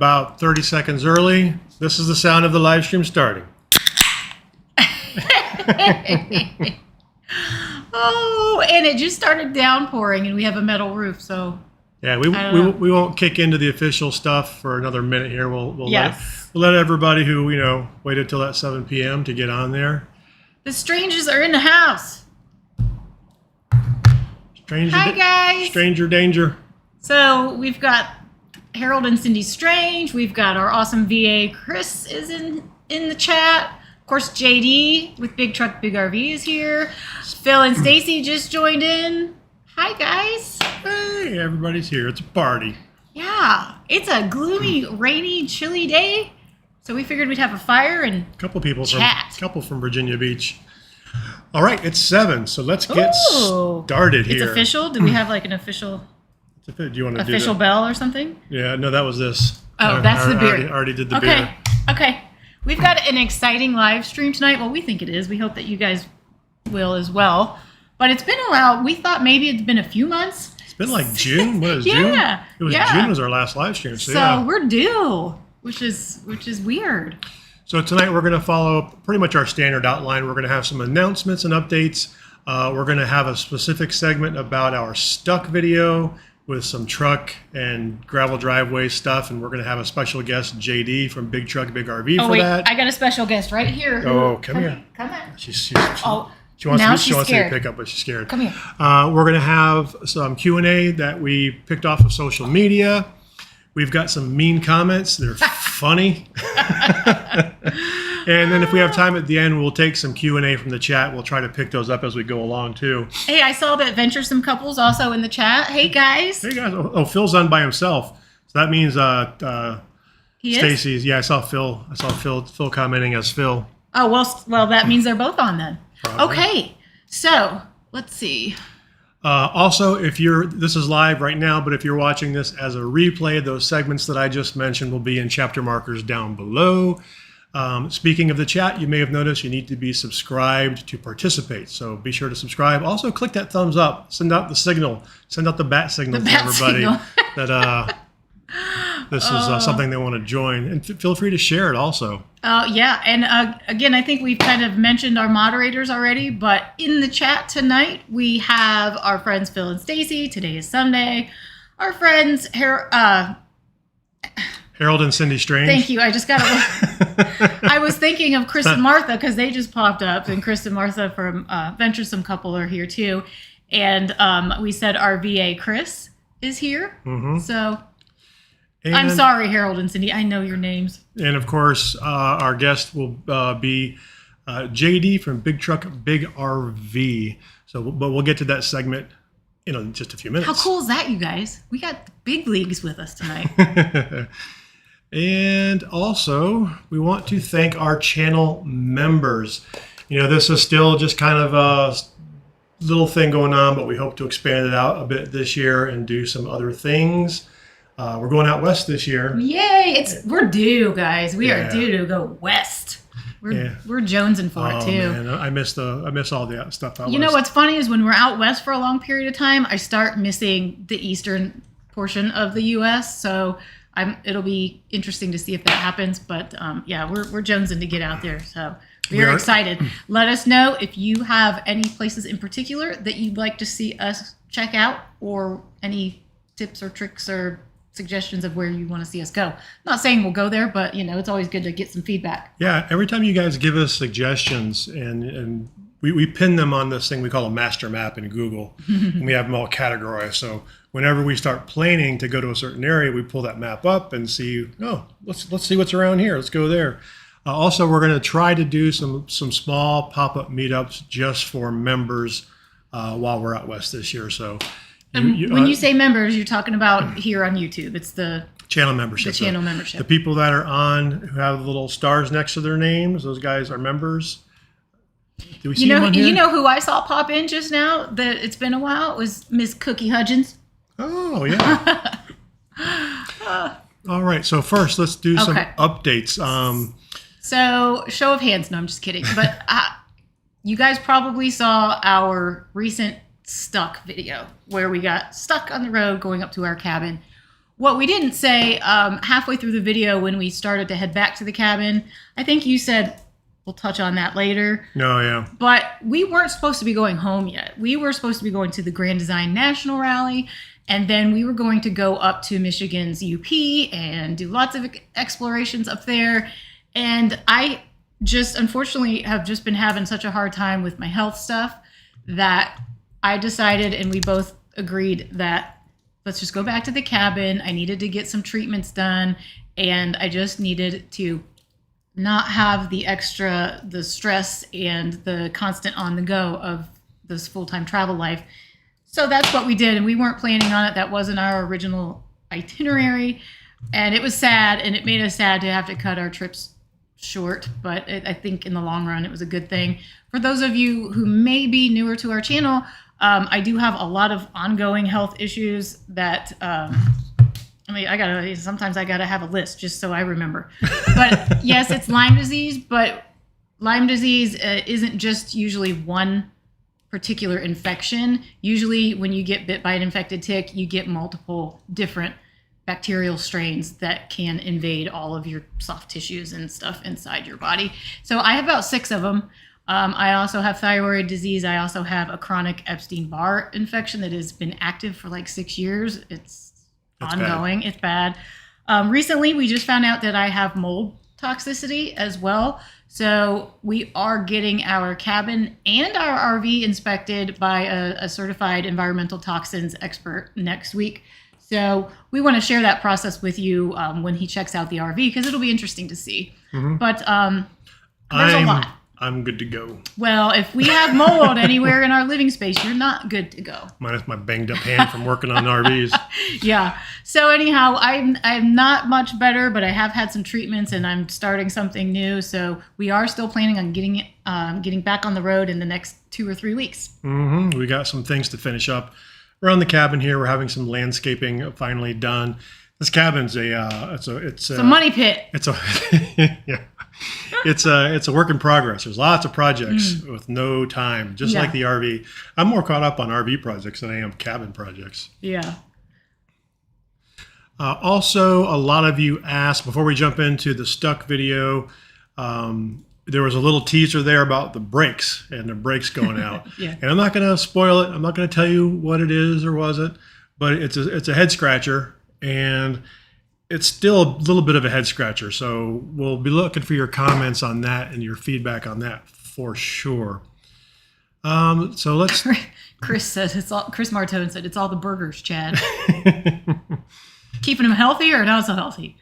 about 30 seconds early. This is the sound of the live stream starting. Oh, and it just started downpouring, and we have a metal roof, so... Yeah, we won't kick into the official stuff for another minute here. We'll let everybody who, waited till that 7 p.m. to get on there. The strangers are in the house. Hi, guys. Stranger danger. So we've got Harold and Cindy Strange. We've got our awesome VA Chris is in the chat. Of course, JD with Big Truck Big RV is here. Phil and Stacy just joined in. Hi, guys. Hey, everybody's here. It's a party. Yeah, it's a gloomy, rainy, chilly day. So we figured we'd have a fire and chat. Couple from Virginia Beach. All right, it's 7, so let's get started here. It's official? Do we have like an official... Do you want to official bell or something? Yeah, no, that was this. Oh, that's the beer. I already did the beer. Okay. We've got an exciting live stream tonight. Well, we think it is. We hope that you guys will as well. But it's been a while. We thought maybe it's been a few months. It's been like June. What is June? It was June was our last live stream. So we're due, which is weird. So tonight we're going to follow pretty much our standard outline. We're going to have some announcements and updates. We're going to have a specific segment about our stuck video with some truck and gravel driveway stuff, and we're going to have a special guest, JD from Big Truck Big RV for that. I got a special guest right here. Come here. Come on. She wants to pick up, but she's scared. Come here. We're going to have some Q&A that we picked off of social media. We've got some mean comments. They're funny. And then if we have time at the end, we'll take some Q&A from the chat. We'll try to pick those up as we go along, too. Hey, I saw that Venturesome Couple's also in the chat. Hey, guys. Hey, guys. Oh, Phil's on by himself. So that means Stacy's. Yeah, I saw Phil. Phil commenting as Phil. Oh, well, that means they're both on then. Probably. Okay. So, let's see. Also, this is live right now, but if you're watching this as a replay, those segments that I just mentioned will be in chapter markers down below. Speaking of the chat, you may have noticed you need to be subscribed to participate. So be sure to subscribe. Also, click that thumbs up. Send out the signal. Send out the bat signal to everybody that this is something they want to join. And feel free to share it also. Yeah. And again, I think we've kind of mentioned our moderators already, but in the chat tonight, we have our friends Phil and Stacy. Today is Sunday. Our friends Harold and Cindy Strange. Thank you. I just got to... I was thinking of Chris and Martha because they just popped up, and Chris and Martha from Venturesome Couple are here too. And we said our VA Chris is here. Mm-hmm. So I'm sorry, Harold and Cindy. I know your names. And of course, our guest will be JD from Big Truck Big RV. But we'll get to that segment in just a few minutes. How cool is that, you guys? We got the big leagues with us tonight. And also, we want to thank our channel members. This is still just kind of a little thing going on, but we hope to expand it out a bit this year and do some other things. We're going out west this year. Yay! We're due, guys. We are due to go west. We're jonesing for it too. Man, I miss all the stuff out west. You know what's funny is when we're out west for a long period of time, I start missing the eastern portion of the U.S. So it'll be interesting to see if that happens. But we're jonesing to get out there. So we're excited. Let us know if you have any places in particular that you'd like to see us check out, or any tips or tricks or suggestions of where you want to see us go. Not saying we'll go there, but it's always good to get some feedback. Yeah, every time you guys give us suggestions, and we pin them on this thing we call a master map in Google, and we have them all categorized. So whenever we start planning to go to a certain area, we pull that map up and see, let's see what's around here. Let's go there. Also, we're going to try to do some small pop-up meetups just for members while we're out west this year. So. When you say members, you're talking about here on YouTube. It's the channel membership. The channel membership. The people that are on who have the little stars next to their names, those guys are members. Do we see them on here? You know who I saw pop in just now? That it's been a while. It was Miss Cookie Hudgens. Oh yeah. All right. So first, let's do some updates. So show of hands. No, I'm just kidding. But you guys probably saw our recent stuck video where we got stuck on the road going up to our cabin. what we didn't say, halfway through the video when we started to head back to the cabin, I think you said, we'll touch on that later. No, yeah. But we weren't supposed to be going home yet. We were supposed to be going to the Grand Design National Rally, and then we were going to go up to Michigan's UP and do lots of explorations up there. And I just, unfortunately, have just been having such a hard time with my health stuff that I decided, and we both agreed, that let's just go back to the cabin. I needed to get some treatments done, and I just needed to not have the stress and the constant on the go of this full-time travel life. So that's what we did, and we weren't planning on it. That wasn't our original itinerary, and it was sad, and it made us sad to have to cut our trips short, but I think in the long run it was a good thing. For those of you who may be newer to our channel, I do have a lot of ongoing health issues that sometimes I gotta have a list just so I remember. But yes, it's Lyme disease, but Lyme disease isn't just usually one particular infection. Usually when you get bit by an infected tick, you get multiple different bacterial strains that can invade all of your soft tissues and stuff inside your body. So I have about 6 of them. I also have thyroid disease. I also have a chronic Epstein-Barr infection that has been active for like 6 years. It's ongoing. Bad. It's bad. Recently, we just found out that I have mold toxicity as well. So we are getting our cabin and our RV inspected by a certified environmental toxins expert next week. So we want to share that process with you when he checks out the RV, because it'll be interesting to see. Mm-hmm. But there's a lot. I'm good to go. Well, if we have mold anywhere in our living space, you're not good to go. Minus my banged up hand from working on RVs. Yeah. So anyhow, I'm not much better, but I have had some treatments and I'm starting something new. So we are still planning on getting back on the road in the next 2 or 3 weeks. Mm-hmm. We got some things to finish up around the cabin here. We're having some landscaping finally done. This cabin's it's a money pit. It's a yeah. It's a work in progress. There's lots of projects with no time, just like the RV. I'm more caught up on RV projects than I am cabin projects. Yeah. Also, a lot of you asked, before we jump into the stuck video, there was a little teaser there about the brakes and the brakes going out. Yeah. And I'm not going to spoil it. I'm not going to tell you what it is or wasn't, but it's a head scratcher, and it's still a little bit of a head scratcher. So we'll be looking for your comments on that and your feedback on that for sure. So let's. Chris said Chris Martone said it's all the burgers, Chad. Keeping them healthy or not so healthy?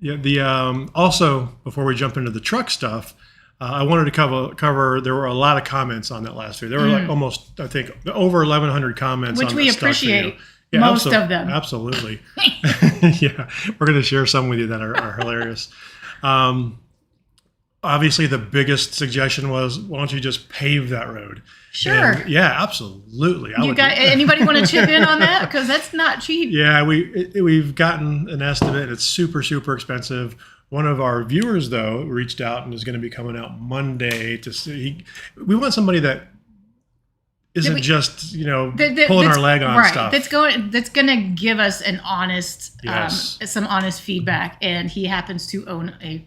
Yeah. Also, before we jump into the truck stuff, I wanted to cover. There were a lot of comments on that last video. There were like almost, I think, over 1,100 comments. Which on we appreciate. Yeah, most of them. Absolutely. Yeah, we're going to share some with you that are hilarious. Obviously, the biggest suggestion was, why don't you just pave that road? Sure. And yeah, absolutely. Anybody want to chip in on that? Because that's not cheap. Yeah, we've gotten an estimate. It's super, super expensive. One of our viewers, though, reached out and is going to be coming out Monday to see. We want somebody that isn't just pulling our leg on stuff. That's going to give us an honest, some honest feedback. And he happens to own a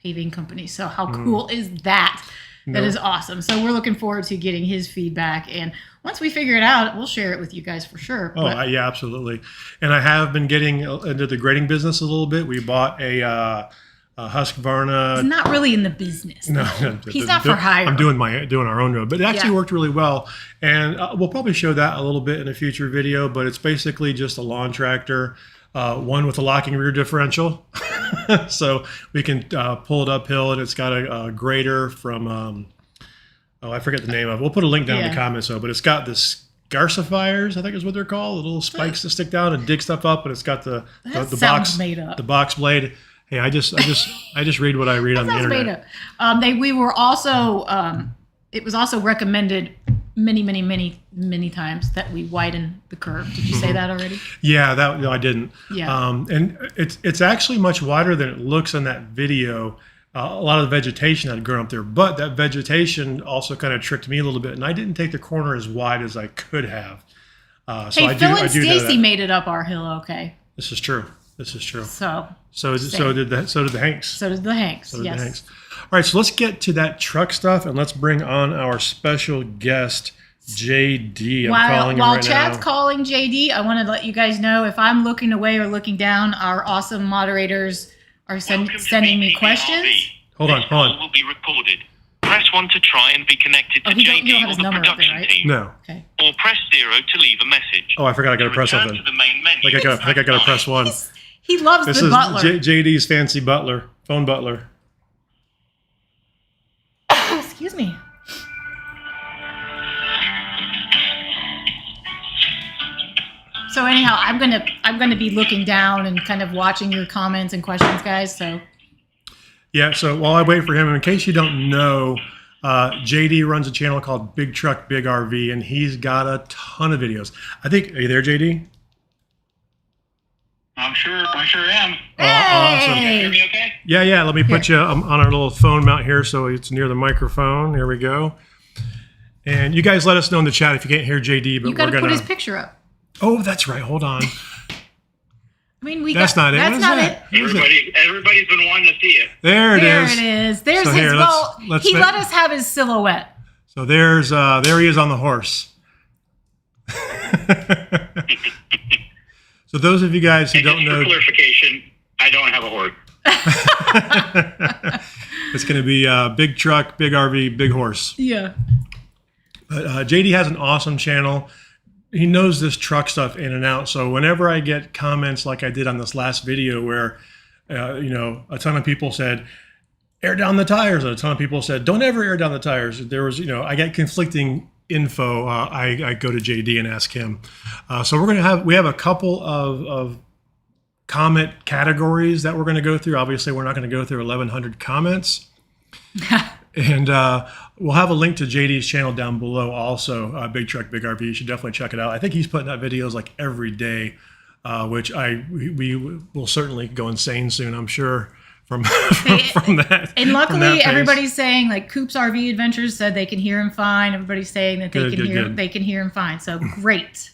paving company. So how cool is that? That is awesome. So we're looking forward to getting his feedback. And once we figure it out, we'll share it with you guys for sure. Yeah, absolutely. And I have been getting into the grading business a little bit. We bought a Husqvarna. He's not really in the business. No, he's not for hire. I'm doing our own road, but it actually worked really well. And we'll probably show that a little bit in a future video. But it's basically just a lawn tractor, one with a locking rear differential, so we can pull it uphill. And it's got a grader from I forget the name of it. We'll put a link down in the comments. But it's got this garcifiers, I think is what they're called, the little spikes that stick down and dig stuff up, and it's got the box blade. Hey, I just read what I read on the internet. We were also it was also recommended many times that we widen the curve. Did you say that already? Yeah, I didn't. Yeah. And it's actually much wider than it looks in that video. A lot of the vegetation had grown up there, but that vegetation also kind of tricked me a little bit, and I didn't take the corner as wide as I could have. Hey, I Phil do and know Stacy that. made it up our hill, okay? This is true. This is true. So did the Hanks. So did the Hanks. So did yes. the Hanks. All right, so let's get to that truck stuff, and let's bring on our special guest, JD. I'm calling him While right Chad's now. calling JD, I want to let you guys know if I'm looking away or looking down, our awesome moderators are sending me questions. Hold on. Will be recorded. Press 1 to try and be connected to You don't JD have or his the number up there, production right? team. No. Okay. Or press 0 to leave a message. Oh, I forgot I got to press Return something. to the main menu. I think I got to press 1. He loves This the is butler. JD's fancy butler, phone butler. Excuse me. So anyhow, I'm gonna be looking down and kind of watching your comments and questions, guys. So Yeah, so while I wait for him, in case you don't know, JD runs a channel called Big Truck, Big RV, and he's got a ton of videos. I think, are you there, JD? I sure am. Oh, awesome. Hey! Hear me okay? Yeah, let me put you on our little phone mount here so it's near the microphone. Here we go. And you guys let us know in the chat if you can't hear JD, but You got we're to going put his to... picture up. Oh, that's right. Hold on. I mean, That's not it. That's What is not that? it. What is it? Everybody's been wanting to see it. There it There is. it is. There's So his. here, let's he make- let us have his silhouette. So there he is on the horse. So those of you guys who And don't just know, for clarification, I don't have a horse. it's going to be Big Truck, Big RV, Big Horse. Yeah. But JD has an awesome channel. He knows this truck stuff in and out. So whenever I get comments like I did on this last video where, a ton of people said, air down the tires, and a ton of people said, don't ever air down the tires. There was, I get conflicting info. I go to JD and ask him. So we have a couple of comment categories that we're going to go through. Obviously, we're not going to go through 1,100 comments. And we'll have a link to JD's channel down below also, Big Truck, Big RV. You should definitely check it out. I think he's putting out videos like every day, which we will certainly go insane soon, I'm sure, from that. And luckily, from that pace. everybody's saying, like Coop's RV Adventures said they can hear him fine. Everybody's saying that they can hear him fine. So great.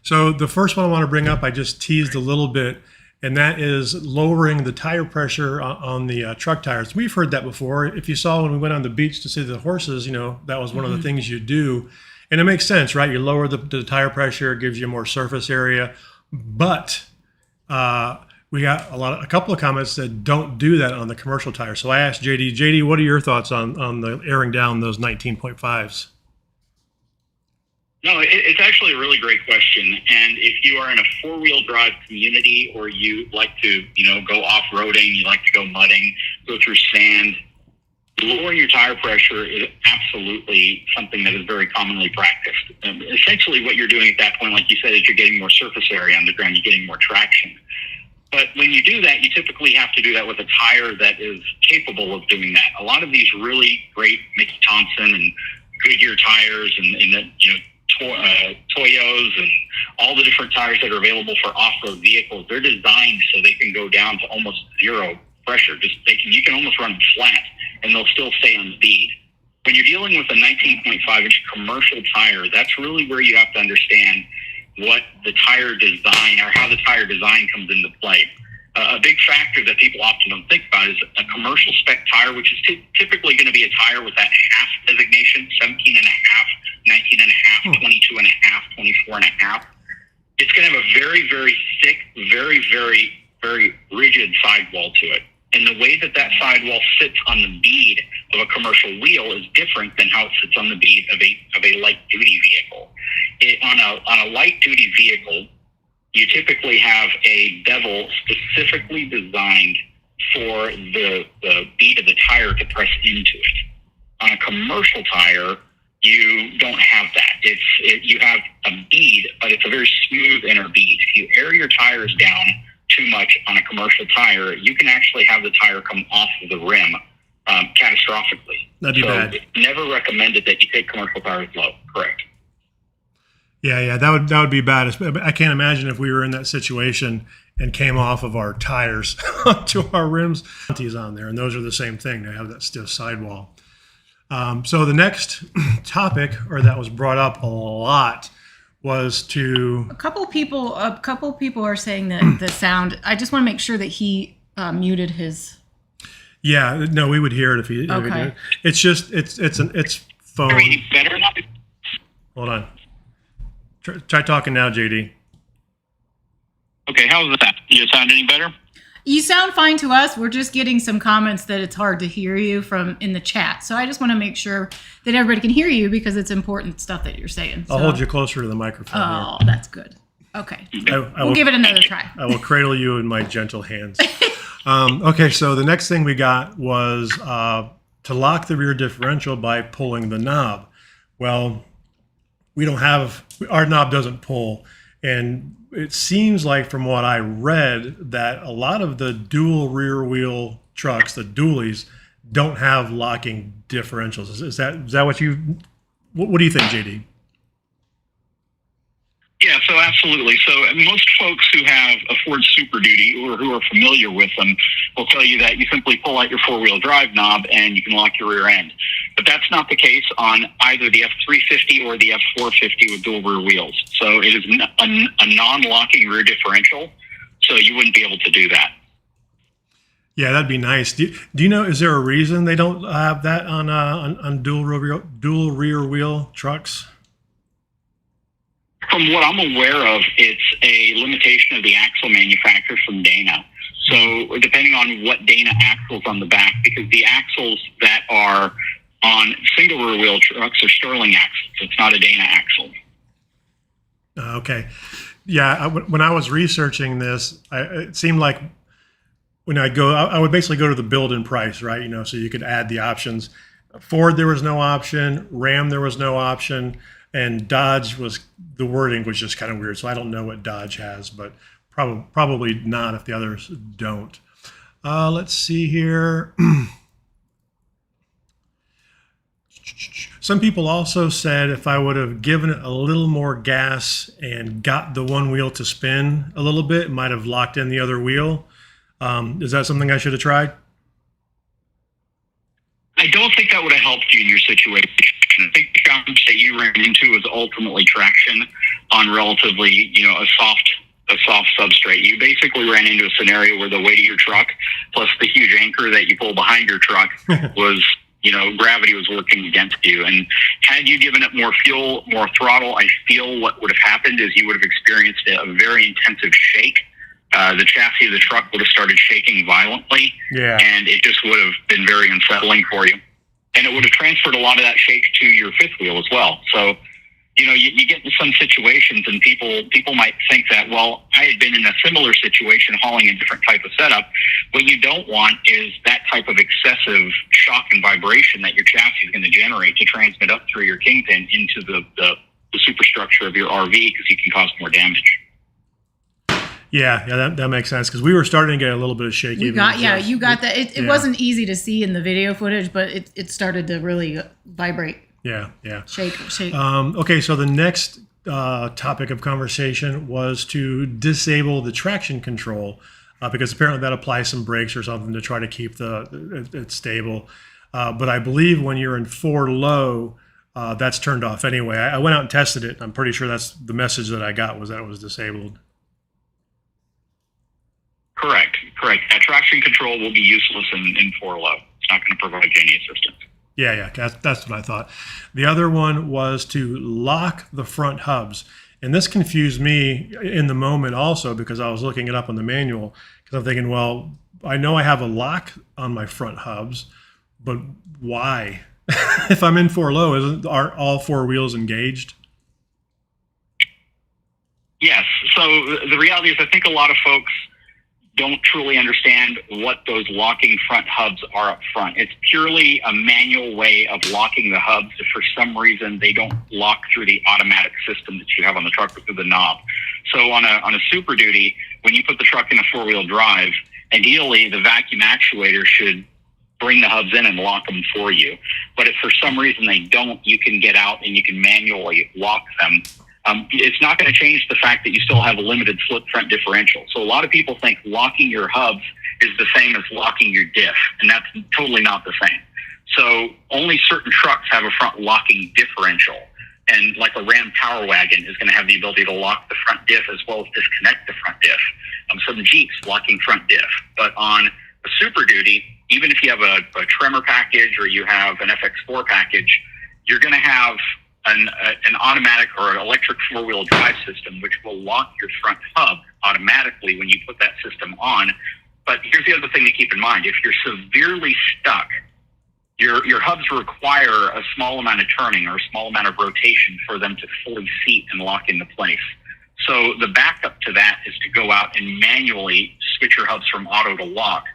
So the first one I want to bring up, I just teased a little bit, and that is lowering the tire pressure on the truck tires. We've heard that before. If you saw when we went on the beach to see the horses, that was one of the things you do. And it makes sense, right? You lower the tire pressure, it gives you more surface area. But we got a couple of comments that don't do that on the commercial tires. So I asked JD, what are your thoughts on the airing down those 19.5s? No, it's actually a really great question. And if you are in a four-wheel drive community, or you like to, go off-roading, you like to go mudding, go through sand, lowering your tire pressure is absolutely something that is very commonly practiced. Essentially what you're doing at that point, like you said, is you're getting more surface area on the ground, you're getting more traction. But when you do that, you typically have to do that with a tire that is capable of doing that. A lot of these really great Mickey Thompson and Goodyear tires and Toyos and all the different tires that are available for off-road vehicles, they're designed so they can go down to almost zero pressure. You can almost run flat and they'll still stay on the bead. When you're dealing with a 19.5-inch commercial tire, that's really where you have to understand what the tire design, or how the tire design comes into play. A big factor that people often don't think about is a commercial spec tire, which is typically going to be a tire with that half designation, 17 and a half, 19 and a half, 22 and a half, 24 and a half. It's going to have a very, very thick, very, very, very rigid sidewall to it. And the way that sidewall sits on the bead of a commercial wheel is different than how it sits on the bead of a light-duty vehicle. On a light-duty vehicle, you typically have a bevel specifically designed for the bead of the tire to press into it. On a commercial tire, you don't have that. You have a bead, but it's a very smooth inner bead. If you air your tires down too much on a commercial tire, you can actually have the tire come off of the rim catastrophically. That'd be bad. Never recommended that you take commercial tires low. Correct. Yeah, that would be bad. I can't imagine if we were in that situation and came off of our tires to our rims. On there, and those are the same thing. They have that stiff sidewall. So the next topic, or that was brought up a lot, was to. A couple people are saying that the sound. I just want to make sure that he muted his. Yeah, no, we would hear it if he. Okay. If he did. It's just it's phone. Better not. Hold on. Try talking now, JD. Okay, how's that? You sound any better? You sound fine to us. We're just getting some comments that it's hard to hear you from in the chat. So I just want to make sure that everybody can hear you because it's important stuff that you're saying. I'll hold you closer to the microphone. Oh, that's good. Okay. I We'll give it another try. I will cradle you in my gentle hands. Okay, so the next thing we got was to lock the rear differential by pulling the knob. Well, our knob doesn't pull. And it seems like from what I read that a lot of the dual rear wheel trucks, the dualies, don't have locking differentials. Is that what do you think, JD? Yeah, so absolutely. So most folks who have a Ford Super Duty or who are familiar with them will tell you that you simply pull out your four-wheel drive knob and you can lock your rear end. But that's not the case on either the F350 or the F450 with dual rear wheels. So it is a non-locking rear differential, so you wouldn't be able to do that. Yeah, that'd be nice. Do you know, is there a reason they don't have that on dual rear wheel trucks? From what I'm aware of, it's a limitation of the axle manufacturer from Dana. So depending on what Dana axles on the back, because the axles that are on single rear wheel trucks are Sterling axles. It's not a Dana axle. Okay. Yeah, when I was researching this, it seemed like when I would basically go to the build-in price, right? So you could add the options. Ford, there was no option. Ram, there was no option. And Dodge the wording was just kind of weird. So I don't know what Dodge has, but probably not if the others don't. Let's see here. Some people also said if I would have given it a little more gas and got the one wheel to spin a little bit, it might have locked in the other wheel. Is that something I should have tried? I don't think that would have helped you in your situation. I think the challenge that you ran into was ultimately traction on relatively, a soft substrate. You basically ran into a scenario where the weight of your truck plus the huge anchor that you pull behind your truck was, gravity was working against you. And had you given it more fuel, more throttle, I feel what would have happened is you would have experienced a very intensive shake. The chassis of the truck would have started shaking violently, and it just would have been very unsettling for you. And it would have transferred a lot of that shake to your fifth wheel as well. So, you get into some situations and people might think that, well, I had been in a similar situation hauling a different type of setup. What you don't want is that type of excessive shock and vibration that your chassis is going to generate to transmit up through your kingpin into the superstructure of your RV because you can cause more damage. Yeah, that makes sense because we were starting to get a little bit of shaky. You got that. It wasn't easy to see in the video footage, but it started to really vibrate. Yeah. Shake. Okay, so the next topic of conversation was to disable the traction control because apparently that applies some brakes or something to try to keep it stable. But I believe when you're in 4 low, that's turned off anyway. I went out and tested it. I'm pretty sure that's the message that I got was that it was disabled. Correct. That traction control will be useless in 4 low. It's not going to provide you any assistance. Yeah, that's what I thought. The other one was to lock the front hubs. And this confused me in the moment also because I was looking it up on the manual because I'm thinking, well, I know I have a lock on my front hubs, but why? If I'm in 4 low, aren't all 4 wheels engaged? Yes. So the reality is I think a lot of folks don't truly understand what those locking front hubs are up front. It's purely a manual way of locking the hubs. If for some reason they don't lock through the automatic system that you have on the truck or through the knob. So on a Super Duty, when you put the truck in a 4-wheel drive, ideally the vacuum actuator should bring the hubs in and lock them for you. But if for some reason they don't, you can get out and you can manually lock them. It's not going to change the fact that you still have a limited slip front differential. So a lot of people think locking your hubs is the same as locking your diff, and that's totally not the same. So only certain trucks have a front locking differential. And like a Ram Power Wagon is going to have the ability to lock the front diff as well as disconnect the front diff. Some Jeeps locking front diff. But on a Super Duty, even if you have a Tremor package or you have an FX4 package, you're going to have an automatic or an electric four-wheel drive system, which will lock your front hub automatically when you put that system on. But here's the other thing to keep in mind. If you're severely stuck, your hubs require a small amount of turning or a small amount of rotation for them to fully seat and lock into place. So the backup to that is to go out and manually switch your hubs from auto to lock,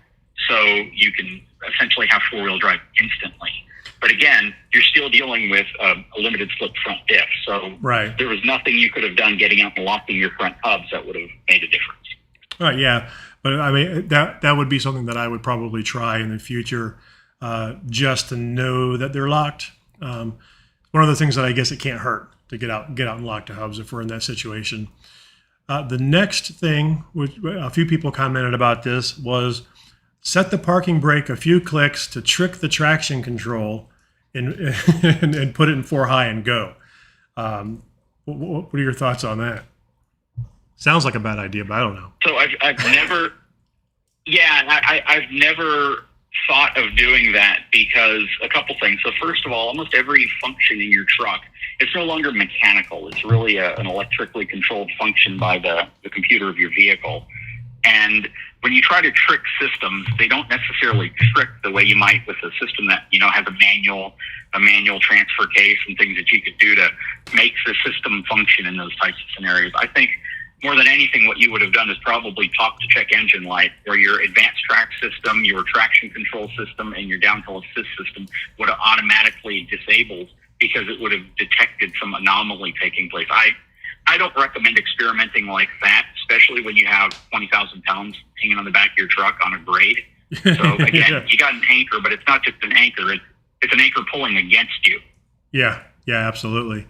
so you can essentially have four-wheel drive instantly. But again, you're still dealing with a limited slip front diff. So there was nothing you could have done getting out and locking your front hubs that would have made a difference. Right, yeah. But I mean, that would be something that I would probably try in the future, just to know that they're locked. One of the things that I guess it can't hurt to get out and lock the hubs if we're in that situation. The next thing, which a few people commented about this, was set the parking brake a few clicks to trick the traction control and put it in 4 high and go. What are your thoughts on that? Sounds like a bad idea, but I don't know. So I've never, I've never thought of doing that because a couple things. So first of all, almost every function in your truck, it's no longer mechanical. It's really an electrically controlled function by the computer of your vehicle. And when you try to trick systems, they don't necessarily trick the way you might with a system that, has a manual transfer case and things that you could do to make the system function in those types of scenarios. I think more than anything, what you would have done is probably talk to check engine light, where your advanced track system, your traction control system, and your downhill assist system would have automatically disabled because it would have detected some anomaly taking place. I don't recommend experimenting like that, especially when you have 20,000 pounds hanging on the back of your truck on a grade. So again, you got an anchor, but it's not just an anchor. It's an anchor pulling against you. Yeah, absolutely.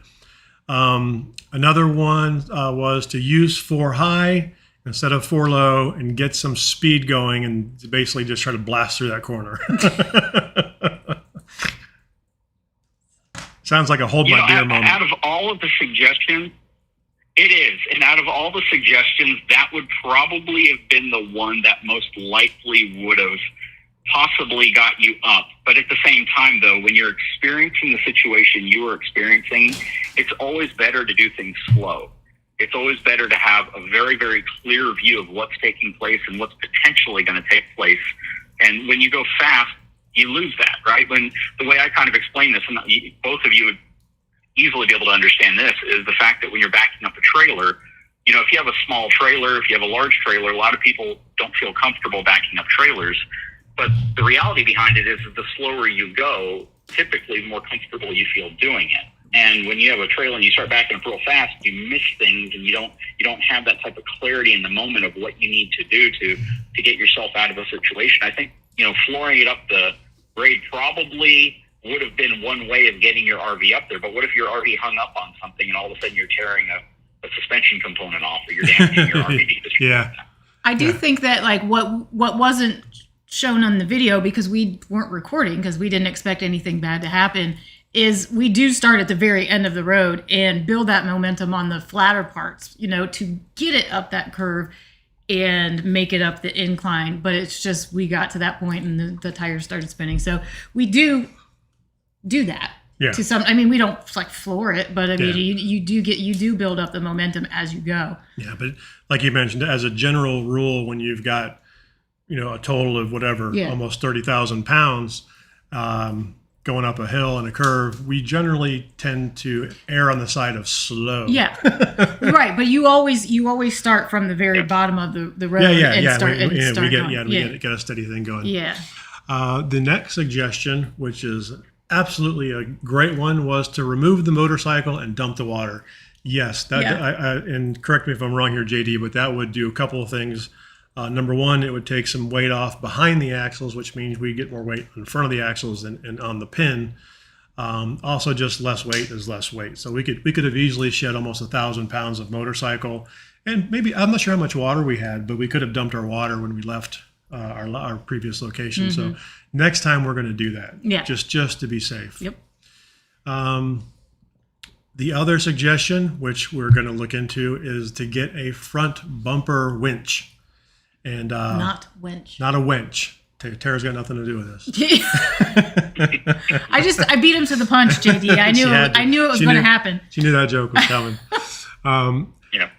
Another one was to use 4 high instead of 4 low and get some speed going and basically just try to blast through that corner. Sounds like a hold my beer moment. Out of all of the suggestions, it is. And out of all the suggestions, that would probably have been the one that most likely would have possibly got you up. But at the same time, though, when you're experiencing the situation you are experiencing, it's always better to do things slow. It's always better to have a very, very clear view of what's taking place and what's potentially going to take place. And when you go fast, you lose that, right? When the way I kind of explain this, and both of you would easily be able to understand this, is the fact that when you're backing up a trailer, if you have a small trailer, if you have a large trailer, a lot of people don't feel comfortable backing up trailers. But the reality behind it is that the slower you go, typically the more comfortable you feel doing it. And when you have a trailer and you start backing up real fast, you miss things and you don't have that type of clarity in the moment of what you need to do to get yourself out of a situation. I think, flooring it up the grade probably would have been one way of getting your RV up there. But what if your RV hung up on something and all of a sudden you're tearing a suspension component off, or you're damaging your RV because I do think that what wasn't shown on the video, because we weren't recording because we didn't expect anything bad to happen, is we do start at the very end of the road and build that momentum on the flatter parts, to get it up that curve and make it up the incline. But it's just, we got to that point and the tires started spinning. So we do that. Yeah. To some, we don't floor it, but you do build up the momentum as you go. Yeah, but like you mentioned, as a general rule, when you've got a total of almost 30,000 pounds going up a hill and a curve, we generally tend to err on the side of slow. Yeah, right. But you always start from the very bottom of the road and get a steady thing going. Yeah. The next suggestion, which is absolutely a great one, was to remove the motorcycle and dump the water. Yes, and correct me if I'm wrong here, JD, but that would do a couple of things. Number one, it would take some weight off behind the axles, which means we get more weight in front of the axles and on the pin. Also, just less weight is less weight. So we could have easily shed almost 1,000 pounds of motorcycle, and maybe, I'm not sure how much water we had, but we could have dumped our water when we left our previous location. Mm-hmm. So next time we're going to do that. Yeah. Just to be safe. Yep. The other suggestion, which we're going to look into, is to get a front bumper winch. And Not winch. Not a winch. Tara's got nothing to do with this. I beat him to the punch, JD. I knew it was going to happen. She knew that joke was coming. Yeah.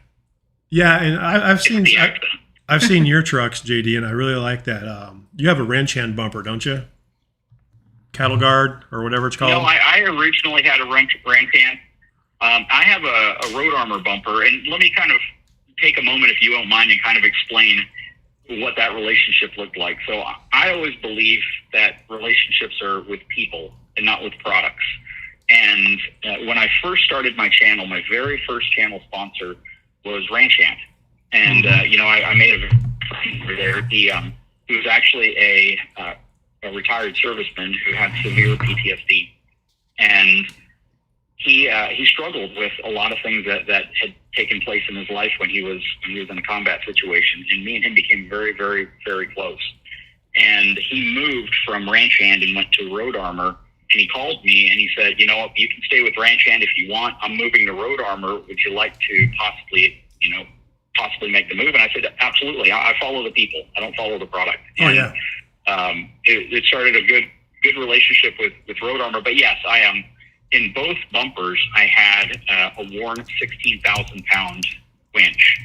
Yeah, and I've seen your trucks, JD, and I really like that. You have a wrench hand bumper, don't you? Cattle guard or whatever it's called. No, I originally had a wrench hand. I have a road armor bumper, and let me kind of take a moment, if you don't mind, and kind of explain what that relationship looked like. So I always believe that relationships are with people and not with products. And when I first started my channel, my very first channel sponsor was Ranch Hand. And, I made a friend over there. He was actually a retired serviceman who had severe PTSD. And he struggled with a lot of things that had taken place in his life when he was in a combat situation, and me and him became very, very, very close. And he moved from Ranch Hand and went to Road Armor, and he called me and he said, you know what, you can stay with Ranch Hand if you want. I'm moving to Road Armor. Would you like to possibly make the move? And I said, absolutely. I follow the people. I don't follow the product. And, it started a good relationship with Road Armor. But yes, I am. In both bumpers, I had a worn 16,000-pound winch.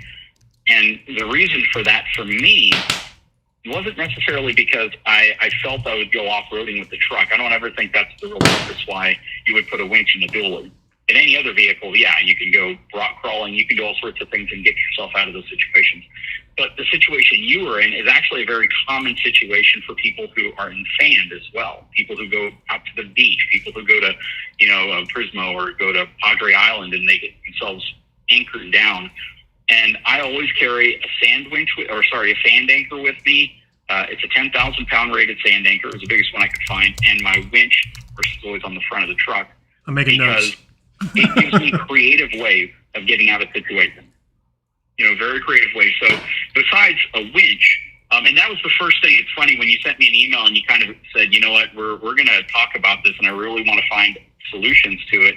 And the reason for that for me wasn't necessarily because I felt I would go off-roading with the truck. I don't ever think that's the real purpose why you would put a winch in a dually. In any other vehicle, yeah, you can go rock crawling, you can do all sorts of things and get yourself out of those situations. But the situation you were in is actually a very common situation for people who are in sand as well. People who go out to the beach, people who go to, Prismo or go to Padre Island and they get themselves anchored down. And I always carry a sand anchor with me. It's a 10,000-pound rated sand anchor. It was the biggest one I could find. And my winch, of course, is always on the front of the truck. I'm making notes. It gives me a creative way of getting out of situations. Very creative way. So besides a winch, and that was the first thing. It's funny when you sent me an email and you kind of said, you know what, we're going to talk about this and I really want to find solutions to it.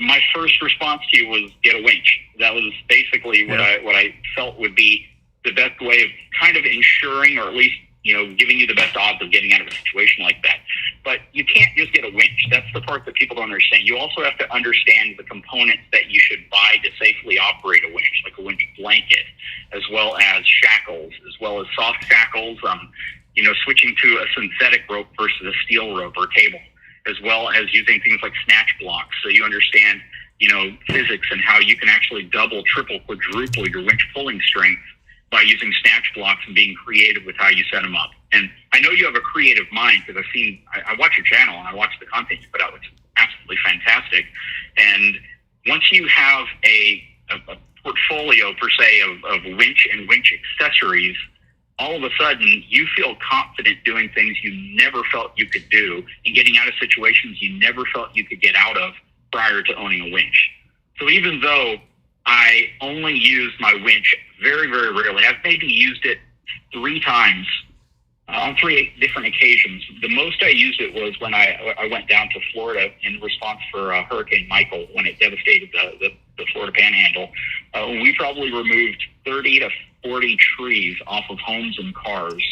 My first response to you was get a winch. That was basically what I felt would be the best way of kind of ensuring, or at least, giving you the best odds of getting out of a situation like that. But you can't just get a winch. That's the part that people don't understand. You also have to understand the components that you should buy to safely operate a winch, like a winch blanket, as well as shackles, as well as soft shackles, switching to a synthetic rope versus a steel rope or cable, as well as using things like snatch blocks. So you understand, physics and how you can actually double, triple, quadruple your winch pulling strength by using snatch blocks and being creative with how you set them up. And I know you have a creative mind because I watch your channel and I watch the content you put out, which is absolutely fantastic. And once you have a portfolio per se of winch and winch accessories, all of a sudden you feel confident doing things you never felt you could do and getting out of situations you never felt you could get out of prior to owning a winch. So even though I only use my winch very, very rarely, I've maybe used it 3 times on 3 different occasions. The most I used it was when I went down to Florida in response for Hurricane Michael when it devastated the Florida Panhandle. We probably removed 30 to 40 trees off of homes and cars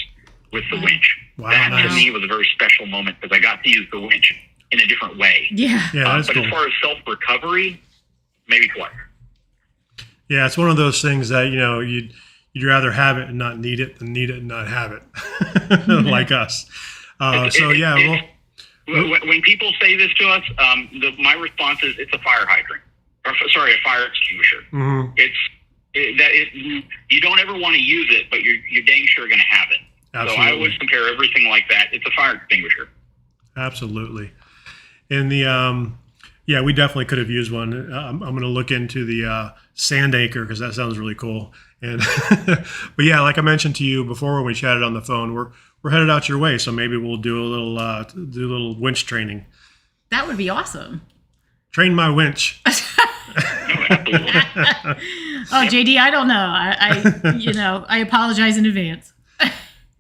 with the winch. Wow, that nice. to me was a very special moment because I got to use the winch in a different way. Yeah. That's but cool. as far as self-recovery, maybe twice. Yeah, it's one of those things that, you'd rather have it and not need it than need it and not have it, like us. When people say this to us, my response is it's a fire hydrant. A fire extinguisher. Mm-hmm. You don't ever want to use it, but you're dang sure going to have it. Absolutely. So I always compare everything like that. It's a fire extinguisher. Absolutely. And we definitely could have used one. I'm going to look into the sand anchor because that sounds really cool. And but yeah, like I mentioned to you before when we chatted on the phone, we're headed out your way, so maybe we'll do a little winch training. That would be awesome. Train my winch. Oh, JD, I don't know. I apologize in advance.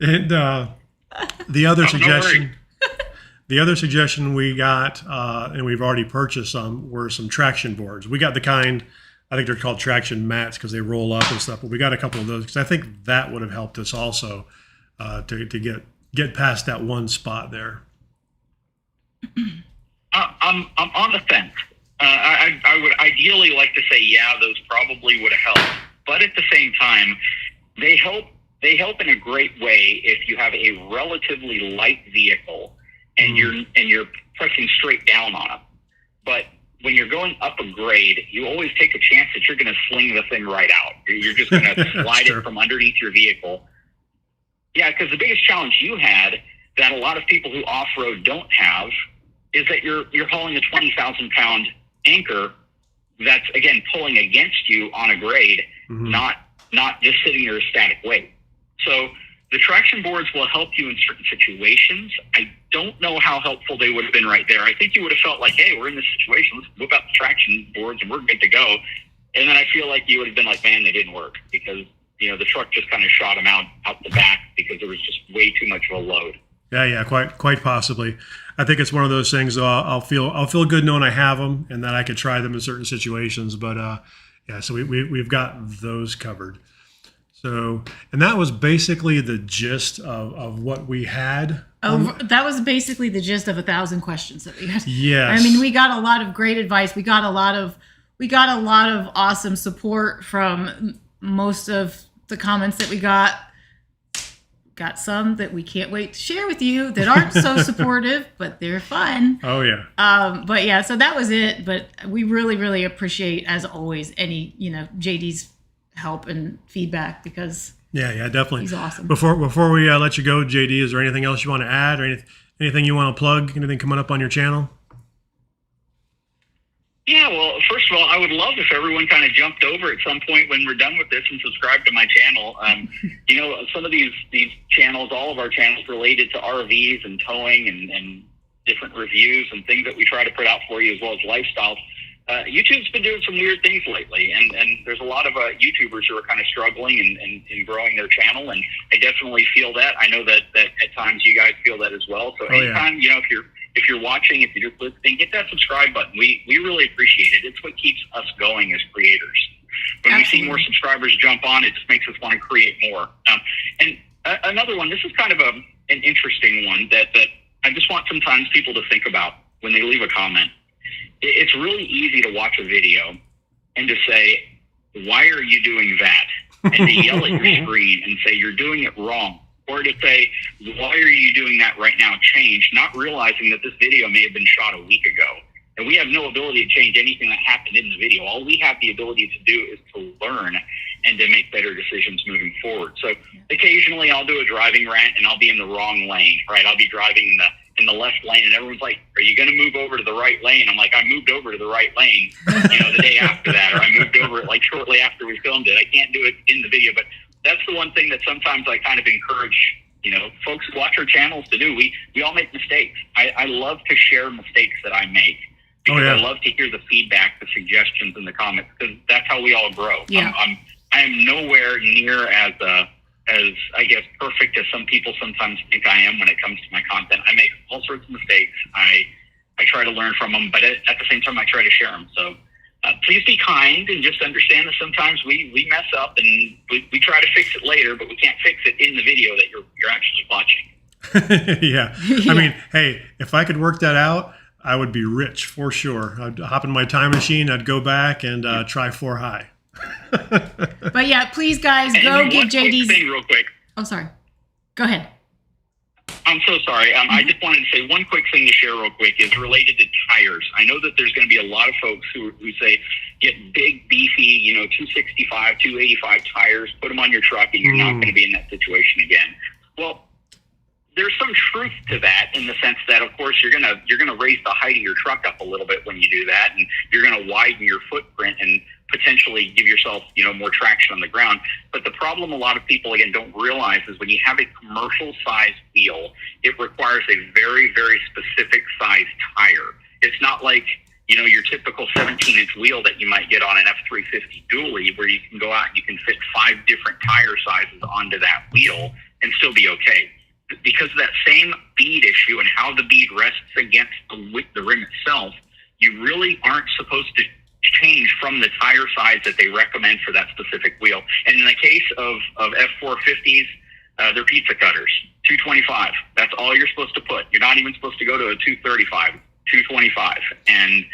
And the other The other suggestion we got, and we've already purchased some, were some traction boards. We got the kind, I think they're called traction mats because they roll up and stuff, but we got a couple of those because I think that would have helped us also to get past that one spot there. I'm on the fence. I would ideally like to say, yeah, those probably would have helped, but at the same time, they help in a great way if you have a relatively light vehicle and you're pressing straight down on them. But when you're going up a grade, you always take a chance that you're going to sling the thing right out. You're just going to slide it from underneath your vehicle. Yeah, because the biggest challenge you had that a lot of people who off-road don't have is that you're hauling a 20,000-pound anchor that's, again, pulling against you on a grade, not just sitting there as static weight. So the traction boards will help you in certain situations. I don't know how helpful they would have been right there. I think you would have felt like, hey, we're in this situation. Let's whip out the traction boards and we're good to go. And then I feel like you would have been like, man, they didn't work because, the truck just kind of shot them out the back because there was just way too much of a load. Yeah, quite possibly. I think it's one of those things. I'll feel good knowing I have them and that I could try them in certain situations. But so we've got those covered. So, and that was basically the gist of what we had. That was basically the gist of 1,000 questions that we got. Yes. I mean, we got a lot of great advice. We got a lot of awesome support from most of the comments that we got. Got some that we can't wait to share with you that aren't so supportive, but they're fun. Oh yeah. But yeah, so that was it. But we really, really appreciate, as always, any JD's help and feedback because definitely he's awesome. Before we let you go, JD, is there anything else you want to add or anything you want to plug? Anything coming up on your channel? Yeah, well, first of all, I would love if everyone kind of jumped over at some point when we're done with this and subscribed to my channel. Some of these channels, all of our channels related to RVs and towing and different reviews and things that we try to put out for you as well as lifestyles. YouTube's been doing some weird things lately, and there's a lot of YouTubers who are kind of struggling and growing their channel, and I definitely feel that. I know that at times you guys feel that as well. So anytime, if you're watching, if you're just listening, hit that subscribe button. We really appreciate it. It's what keeps us going as creators. When we see more subscribers jump on, it just makes us want to create more. And another one, this is kind of an interesting one that I just want sometimes people to think about when they leave a comment. It's really easy to watch a video and to say, why are you doing that? And to yell at your screen and say, you're doing it wrong. Or to say, why are you doing that right now? Change, not realizing that this video may have been shot a week ago. And we have no ability to change anything that happened in the video. All we have the ability to do is to learn and to make better decisions moving forward. So occasionally I'll do a driving rant and I'll be in the wrong lane, right? I'll be driving in the left lane and everyone's like, are you going to move over to the right lane? I'm like, I moved over to the right lane, the day after that, or I moved over it like shortly after we filmed it. I can't do it in the video, but that's the one thing that sometimes I kind of encourage, folks who watch our channels to do. We all make mistakes. I love to share mistakes that I make because I love to hear the feedback, the suggestions in the comments, because that's how we all grow. Yeah. I am nowhere near as I guess perfect as some people sometimes think I am when it comes to my content. I make all sorts of mistakes. I try to learn from them, but at the same time, I try to share them. So please be kind and just understand that sometimes we mess up and we try to fix it later, but we can't fix it in the video that you're actually watching. Yeah. I mean, hey, if I could work that out, I would be rich for sure. I'd hop in my time machine. I'd go back and try 4 high. But yeah, please guys, go give JD's thing real quick. Oh, sorry. Go ahead. I'm so sorry. I just wanted to say one quick thing to share real quick is related to tires. I know that there's going to be a lot of folks who say, get big, beefy, 265, 285 tires, put them on your truck, and you're not going to be in that situation again. Well, there's some truth to that in the sense that, of course, you're gonna raise the height of your truck up a little bit when you do that, and you're going to widen your footprint and potentially give yourself, more traction on the ground. But the problem a lot of people, again, don't realize is when you have a commercial size wheel, it requires a very, very specific size tire. It's not like, your typical 17-inch wheel that you might get on an F350 dually where you can go out and you can fit 5 different tire sizes onto that wheel and still be okay. because of that same bead issue and how the bead rests against the rim itself, you really aren't supposed to change from the tire size that they recommend for that specific wheel. And in the case of F450s, they're pizza cutters, 225. That's all you're supposed to put. You're not even supposed to go to a 235, 225. And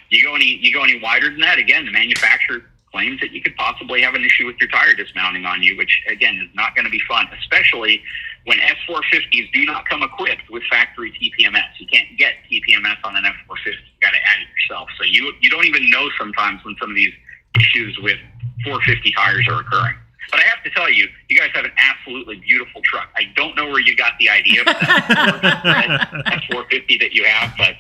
you go any wider than that, again, the manufacturer claims that you could possibly have an issue with your tire dismounting on you, which, again, is not going to be fun, especially when F450s do not come equipped with factory TPMS. You can't get TPMS on an F450. You got to add it yourself. So you don't even know sometimes when some of these issues with 450 tires are occurring. But I have to tell you, you guys have an absolutely beautiful truck. I don't know where you got the idea for that F450 that you have, but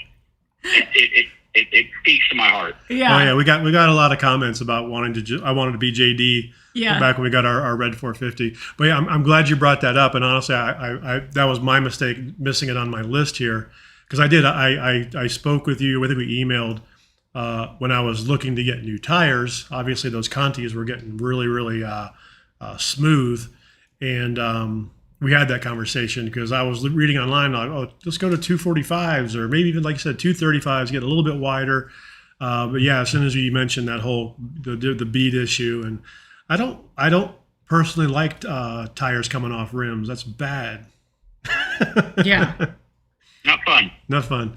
it speaks to my heart. Yeah. Oh yeah, we got a lot of comments about I wanted to be JD. Yeah. Back when we got our red 450. But yeah, I'm glad you brought that up. And honestly, I that was my mistake missing it on my list here, because I spoke with you. I think we emailed when I was looking to get new tires. Obviously, those Contis were getting really smooth, and we had that conversation because I was reading online, like, let's go to 245s, or maybe even, like you said, 235s, get a little bit wider. But yeah, as soon as you mentioned that whole the bead issue, and I don't personally like tires coming off rims. That's bad. Yeah. Not fun. Not fun.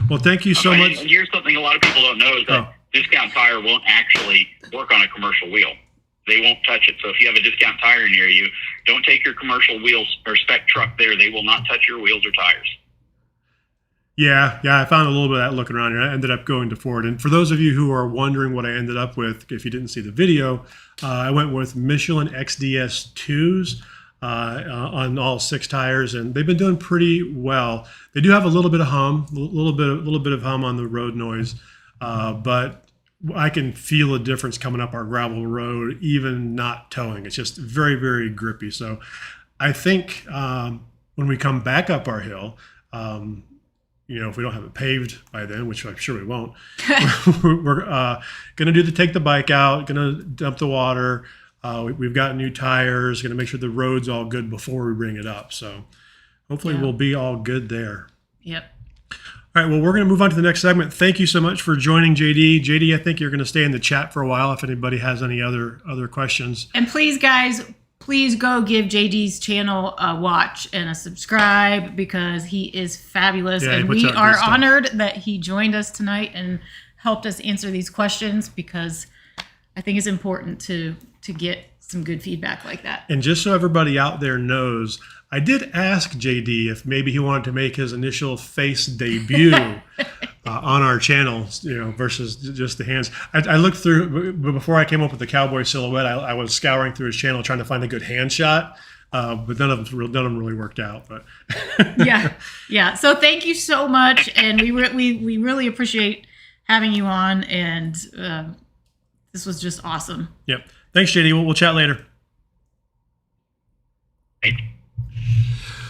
Well, thank you so much. And here's something a lot of people don't know is that Discount Tire won't actually work on a commercial wheel. They won't touch it. So if you have a Discount Tire near you, don't take your commercial wheels or spec truck there. They will not touch your wheels or tires. Yeah, I found a little bit of that looking around here. I ended up going to Ford. And for those of you who are wondering what I ended up with, if you didn't see the video, I went with Michelin XDS 2s on all 6 tires, and they've been doing pretty well. They do have a little bit of hum, a little bit of hum on the road noise, but I can feel a difference coming up our gravel road, even not towing. It's just very, very grippy. So I think when we come back up our hill, if we don't have it paved by then, which I'm sure we won't, we're going to do take the bike out, going to dump the water. We've got new tires, going to make sure the road's all good before we bring it up. So hopefully we'll be all good there. Yep. All right, well, we're going to move on to the next segment. Thank you so much for joining, JD. JD, I think you're going to stay in the chat for a while if anybody has any other questions. And please, guys, please go give JD's channel a watch and a subscribe, because he is fabulous. Yeah, and we are honored that he joined us tonight and helped us answer these questions, because I think it's important to get some good feedback like that. And just so everybody out there knows, I did ask JD if maybe he wanted to make his initial face debut on our channel, versus just the hands. I looked through, but before I came up with the cowboy silhouette, I was scouring through his channel trying to find a good hand shot, but none of them really worked out. But yeah. So thank you so much, and we really appreciate having you on, and this was just awesome. Yep. Thanks, JD. We'll chat later.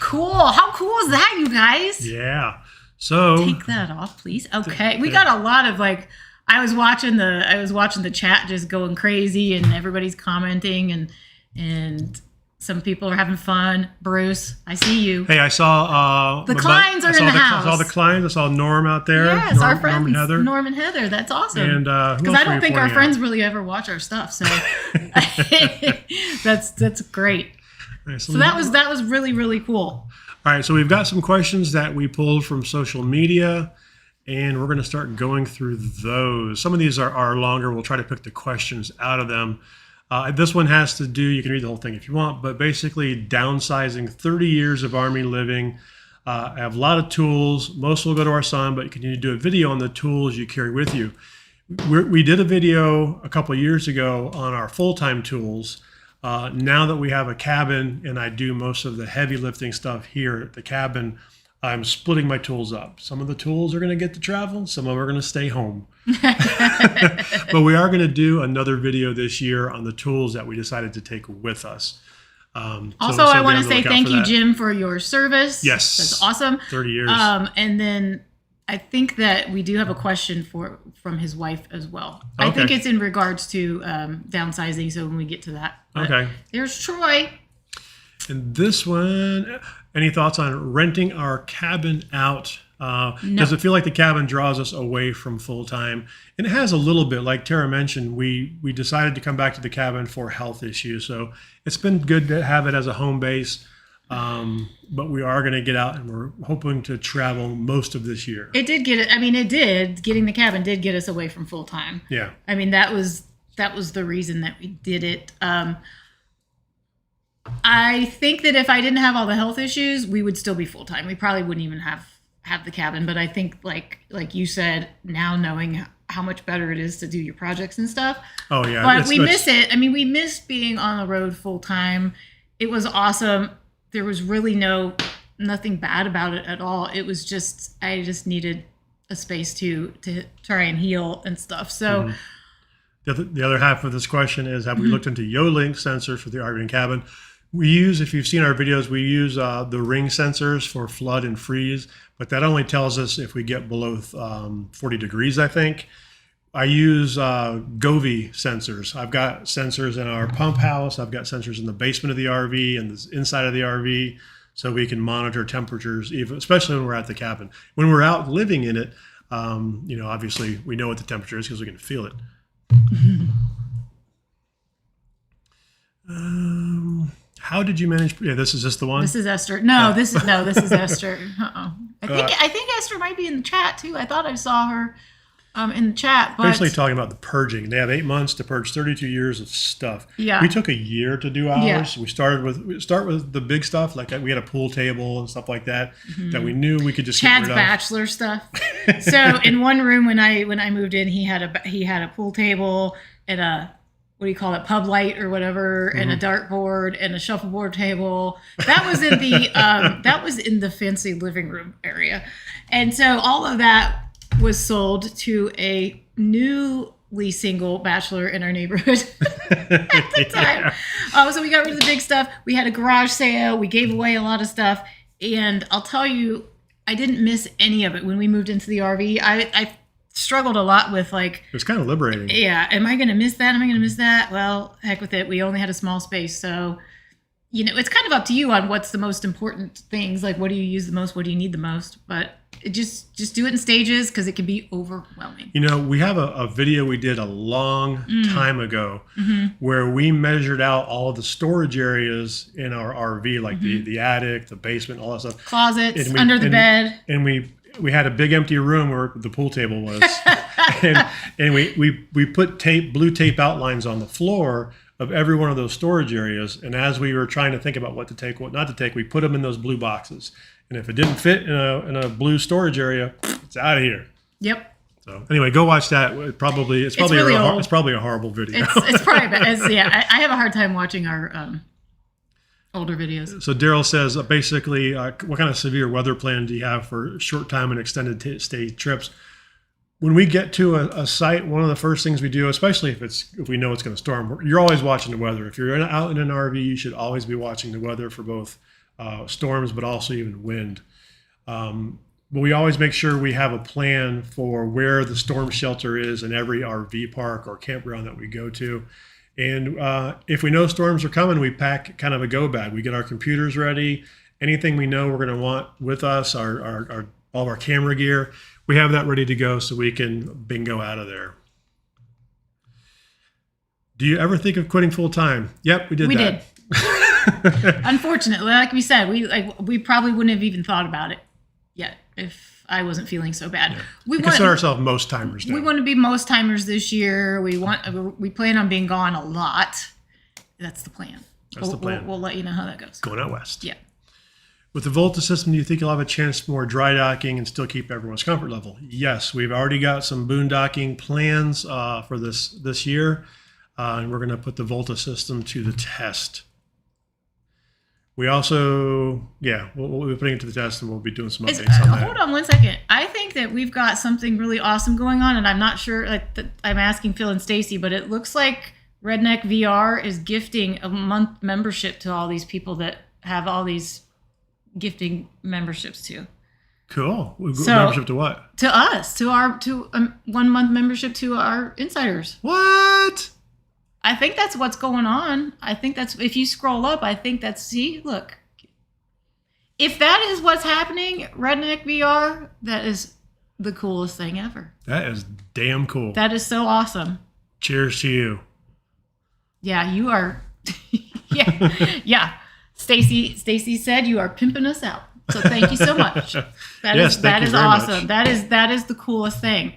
Cool. How cool is that, you guys? Yeah. So take that off, please. Okay. We got a lot of I was watching the chat just going crazy, and everybody's commenting, and some people are having fun. Bruce, I see you. Hey, I saw the Kleins are in the house. I saw the Kleins. I saw Norm out there. Yes, our friends, Norm and Heather. That's awesome. And because I don't think our friends really ever watch our stuff, so that's great. Right, so that was really, really cool. All right, so we've got some questions that we pulled from social media, and we're going to start going through those. Some of these are longer. We'll try to pick the questions out of them. This one has to do, you can read the whole thing if you want, but basically downsizing, 30 years of Army living. I have a lot of tools. Most will go to our son, but you can do a video on the tools you carry with you. We did a video a couple of years ago on our full-time tools. Now that we have a cabin and I do most of the heavy lifting stuff here at the cabin, I'm splitting my tools up. Some of the tools are going to get to travel. Some of them are going to stay home. But we are going to do another video this year on the tools that we decided to take with us. Also, I want to say thank you, Jim, for your service. Yes. That's awesome. 30 years. And then I think that we do have a question from his wife as well. Okay. I think it's in regards to downsizing, so when we get to that. But okay. There's Troy. And this one, Any thoughts on renting our cabin out? No. Does it feel like the cabin draws us away from full time? And it has a little bit. Like Tara mentioned, we decided to come back to the cabin for health issues. So it's been good to have it as a home base. But we are going to get out, and we're hoping to travel most of this year. It did get it. I mean, it did. Getting the cabin did get us away from full time. Yeah. I mean, that was the reason that we did it. I think that if I didn't have all the health issues, we would still be full time. We probably wouldn't even have the cabin. But I think, like you said, now knowing how much better it is to do your projects and stuff. Oh yeah. But we miss it. I mean, we miss being on the road full time. It was awesome. There was really nothing bad about it at all. It was just, I just needed a space to try and heal and stuff. So the other half of this question is, have we looked into Yo-Link sensors for the RV and cabin? We use, if you've seen our videos, we use the ring sensors for flood and freeze, but that only tells us if we get below 40 degrees, I think. I use Govee sensors. I've got sensors in our pump house. I've got sensors in the basement of the RV and the inside of the RV, so we can monitor temperatures, especially when we're at the cabin. When we're out living in it, obviously we know what the temperature is because we can feel it. How did you manage? Yeah, this is just the one. This is Esther. No, this is Esther. I think Esther might be in the chat too. I thought I saw her in the chat. But basically talking about the purging. They have 8 months to purge 32 years of stuff. Yeah. We took a year to do ours. Yeah. We start with the big stuff, like we had a pool table and stuff like that that we knew we could just Chad's get rid of. bachelor stuff. So in one room when I moved in, he had a pool table and a, what do you call it, pub light or whatever, and a dartboard and a shuffleboard table. That was in the fancy living room area, and so all of that was sold to a newly single bachelor in our neighborhood at the time. So we got rid of the big stuff. We had a garage sale. We gave away a lot of stuff, and I'll tell you, I didn't miss any of it when we moved into the RV. I struggled a lot with, like, it was kind of liberating. Yeah, am I going to miss that? Am I going to miss that? Well, heck with it. We only had a small space, so it's kind of up to you on what's the most important things. Like, what do you use the most? What do you need the most? But just do it in stages because it can be overwhelming. We have a video we did a long time ago where we measured out all of the storage areas in our RV, like the attic, the basement, all that stuff. Closets, under the bed. And we had a big empty room where the pool table was, and we put blue tape outlines on the floor of every one of those storage areas. And as we were trying to think about what to take, what not to take, we put them in those blue boxes. And if it didn't fit in a blue storage area, it's out of here. Yep. So anyway, go watch that. It's probably a horrible video. It's probably I have a hard time watching our older videos. So Daryl says, basically, what kind of severe weather plan do you have for short time and extended stay trips? When we get to a site, one of the first things we do, especially if we know it's going to storm, you're always watching the weather. If you're out in an RV, you should always be watching the weather for both storms, but also even wind. But we always make sure we have a plan for where the storm shelter is in every RV park or campground that we go to. And if we know storms are coming, we pack kind of a go bag. We get our computers ready. Anything we know we're going to want with us, all of our camera gear, we have that ready to go so we can bingo out of there. Do you ever think of quitting full time? Yep, we did. Unfortunately, like we said, we probably wouldn't have even thought about it yet if I wasn't feeling so bad. Yeah. We consider ourselves most timers now. We want to be most timers this year. We plan on being gone a lot. That's the plan. That's the plan. We'll let you know how that goes. Going out west. Yeah. With the Volta system, do you think you'll have a chance for more dry docking and still keep everyone's comfort level? Yes, we've already got some boondocking plans for this year, and we're going to put the Volta system to the test. We also, we'll be putting it to the test, and we'll be doing some updates on that. Hold on one second. I think that we've got something really awesome going on, and I'm not sure. I'm asking Phil and Stacy, but it looks like Redneck VR is gifting a month membership to all these people that have all these gifting memberships to. Cool. Membership to what? To us. To 1 month membership to our insiders. What? I think that's what's going on. I think that's, if you scroll up, I think that's, see, look. if that is what's happening, Redneck VR, that is the coolest thing ever. That is damn cool. That is so awesome. Cheers to you. Yeah, you are. yeah. Stacy said you are pimping us out. So thank you so much. That is awesome. Much. That is the coolest thing.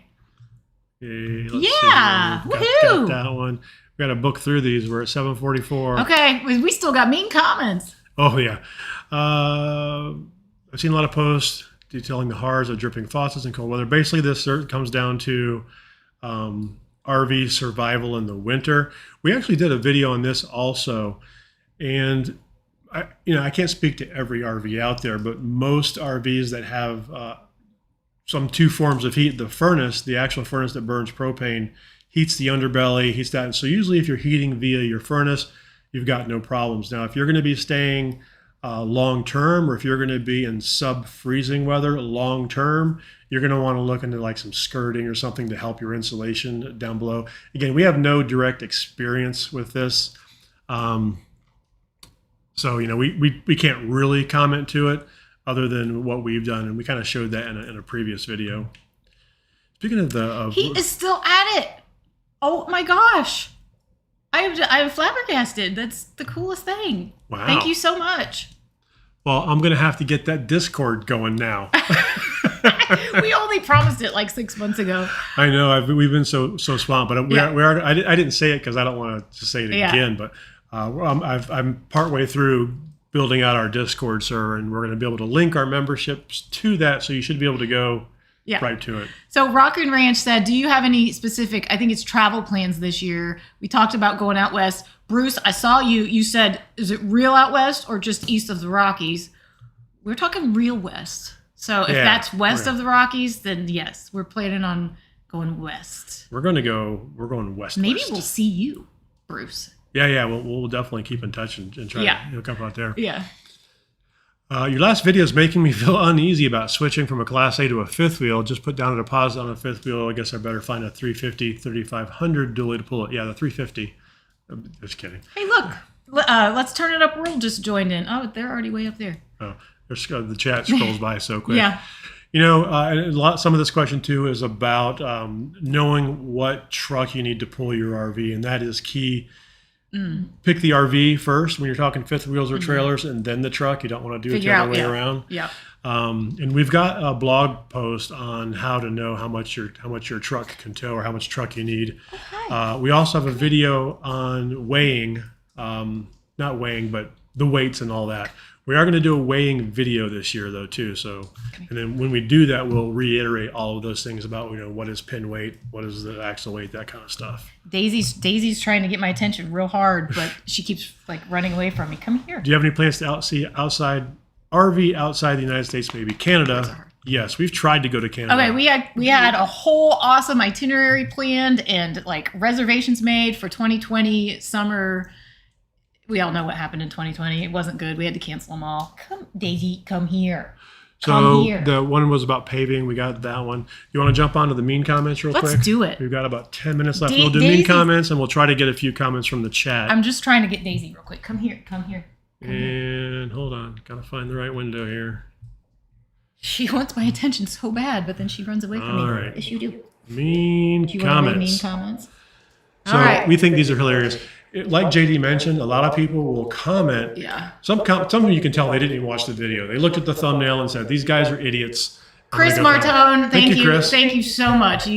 Let's yeah. Woohoo! Got that one. We got to book through these. We're at 7:44. Okay, we still got mean comments. Oh yeah. I've seen a lot of posts detailing the horrors of dripping faucets in cold weather. Basically, this comes down to RV survival in the winter. We actually did a video on this also, and I can't speak to every RV out there, but most RVs that have some two forms of heat, the actual furnace that burns propane, heats the underbelly, heats that. And so usually if you're heating via your furnace, you've got no problems. Now, if you're going to be staying long term, or if you're going to be in sub-freezing weather long term, you're going to want to look into like some skirting or something to help your insulation down below. Again, we have no direct experience with this. So, we can't really comment to it other than what we've done. And we kind of showed that in a previous video. Speaking of he is still at it. Oh my gosh. I'm flabbergasted. That's the coolest thing. Wow. Thank you so much. Well, I'm going to have to get that Discord going now. We only promised it like 6 months ago. I know. We've been so swamped, but I didn't say it because I don't want to say it again. But I'm partway through building out our Discord server, and we're going to be able to link our memberships to that. So you should be able to go right to it. So Rockin' Ranch said, do you have any specific, I think it's travel plans this year? We talked about going out west. Bruce, I saw you said, is it real out west or just east of the Rockies? We're talking real west. So if that's west of the Rockies, then yes, we're planning on going west. We're going west. Maybe we'll see you, Bruce. Yeah. We'll definitely keep in touch and try to come out there. Yeah. Your last video is making me feel uneasy about switching from a Class A to a fifth wheel. Just put down a deposit on a fifth wheel. I guess I better find a 350, 3500 dually to pull it. Yeah, the 350. I'm just kidding. Hey, look. Let's turn it up. World just joined in. Oh, they're already way up there. Oh, the chat scrolls by so quick. Yeah. Some of this question too is about knowing what truck you need to pull your RV, and that is key. Pick the RV first when you're talking fifth wheels or trailers, and then the truck. You don't want to do it the other way around. Yeah. And we've got a blog post on how to know how much your truck can tow or how much truck you need. Okay. We also have a video on weighing, not weighing, but the weights and all that. We are going to do a weighing video this year, though, too. So, and then when we do that, we'll reiterate all of those things about what is pin weight, what is the axle weight, that kind of stuff. Daisy's trying to get my attention real hard, but she keeps running away from me. Come here. Do you have any plans to see outside RV outside the United States, maybe Canada? Yes, we've tried to go to Canada. Okay, we had a whole awesome itinerary planned and reservations made for 2020 summer. We all know what happened in 2020. It wasn't good. We had to cancel them all. Come, Daisy, come here. So the one was about paving. We got that one. You want to jump onto the mean comments real quick? Let's do it. We've got about 10 minutes left. We'll do mean comments, and we'll try to get a few comments from the chat. I'm just trying to get Daisy real quick. Come here. Come here. Hold on. Got to find the right window here. She wants my attention so bad, but then she runs away from me. All right. Yes, you do. Mean do you comments. Want to read mean comments? So we think these are hilarious. Like JD mentioned, a lot of people will comment. Yeah. Some of them you can tell they didn't even watch the video. They looked at the thumbnail and said, "These guys are idiots." Chris Martone, thank you, Chris. Thank you so much.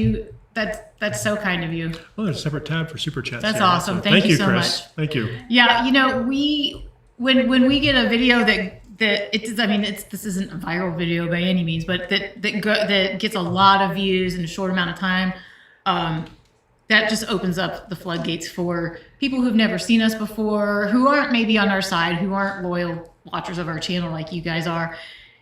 That's so kind of you. Oh, there's a separate tab for super chats. That's awesome. Thank you so Chris. much. Thank you. Yeah, when we get a video this isn't a viral video by any means, but that gets a lot of views in a short amount of time. That just opens up the floodgates for people who've never seen us before, who aren't maybe on our side, who aren't loyal watchers of our channel like you guys are.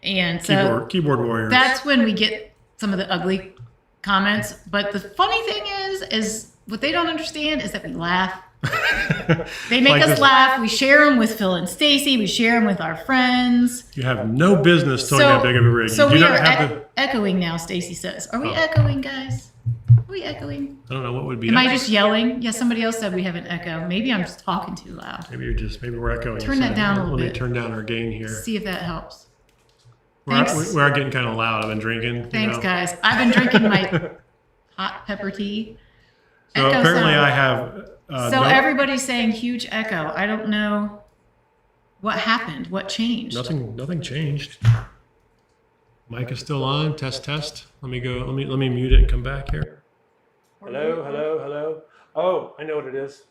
And so keyboard warriors. That's when we get some of the ugly comments. But the funny thing is what they don't understand is that we laugh. They make us laugh. We share them with Phil and Stacy. We share them with our friends. You have no business towing that big of a rig. So we are echoing now, Stacy says. Are we echoing, guys? Are we echoing? I don't know what would be. Am I just yelling? Yeah, somebody else said we have an echo. Maybe I'm just talking too loud. Maybe we're echoing. Turn that down a little bit. Let me turn down our gain here. See if that helps. We are getting kind of loud. I've been drinking. Thanks, guys. I've been drinking my hot pepper tea. So Echo apparently sound. I have... everybody's saying huge echo. I don't know what happened. What changed? Nothing changed. Mic is still on. Test. Let me go. Let me mute it and come back here. Hello. Oh, I know what it is.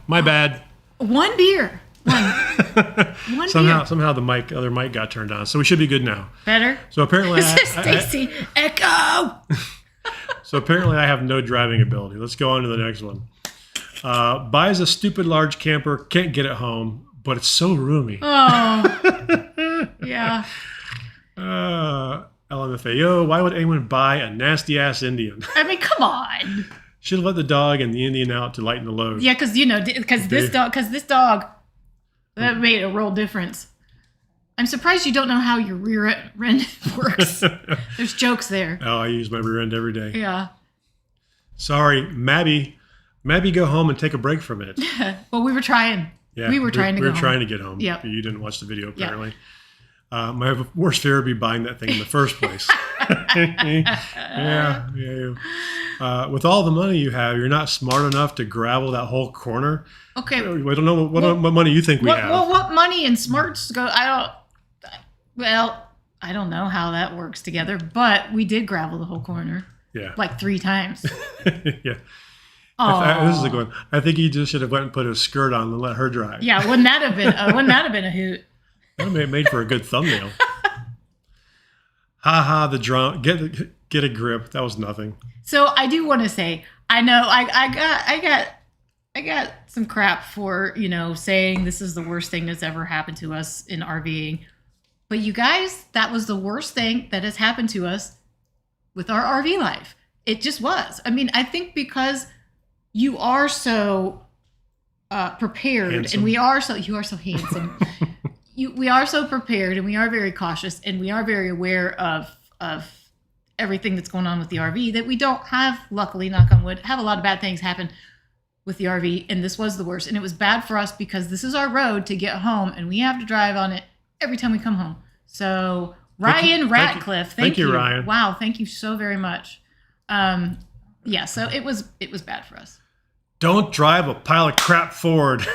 My bad. One beer. One Somehow the other mic got turned on, so we should be good now. Better. So apparently, Stacy, echo. So apparently, I have no driving ability. Let's go on to the next one. Buys a stupid large camper, can't get it home, but it's so roomy. Oh, yeah. LMFAO, why would anyone buy a nasty ass Indian? I mean, come on. Should have let the dog and the Indian out to lighten the load. Yeah, because this dog, that made a real difference. I'm surprised you don't know how your rear end works. There's jokes there. Oh, I use my rear end every day. Yeah. Sorry, Mabby, go home and take a break from it. Well, we were trying. Yeah, we were trying to go home. We were trying to get home. Yep. You didn't watch the video, apparently. My worst fear would be buying that thing in the first place. Yeah. With all the money you have, you're not smart enough to gravel that whole corner. Okay. I don't know what money you think we have. Well, what money and smarts go? I don't know how that works together, but we did gravel the whole corner. Yeah. Like 3 times. Yeah. This is a good one. I think he just should have went and put his skirt on and let her drive. Yeah, wouldn't that have been a hoot? That would have made for a good thumbnail. The drunk. Get a grip. That was nothing. So I do want to say, I know I got some crap for, saying this is the worst thing that's ever happened to us in RVing. But you guys, that was the worst thing that has happened to us with our RV life. It just was. I mean, I think because you are so prepared, handsome. and you are so handsome. We are so prepared, and we are very cautious, and we are very aware of everything that's going on with the RV, that we don't have, luckily, knock on wood, have a lot of bad things happen with the RV, and this was the worst. And it was bad for us because this is our road to get home, and we have to drive on it every time we come home. So Ryan Ratcliffe, thank you, Ryan. Wow, thank you so very much. So it was bad for us. Don't drive a pile of crap Ford.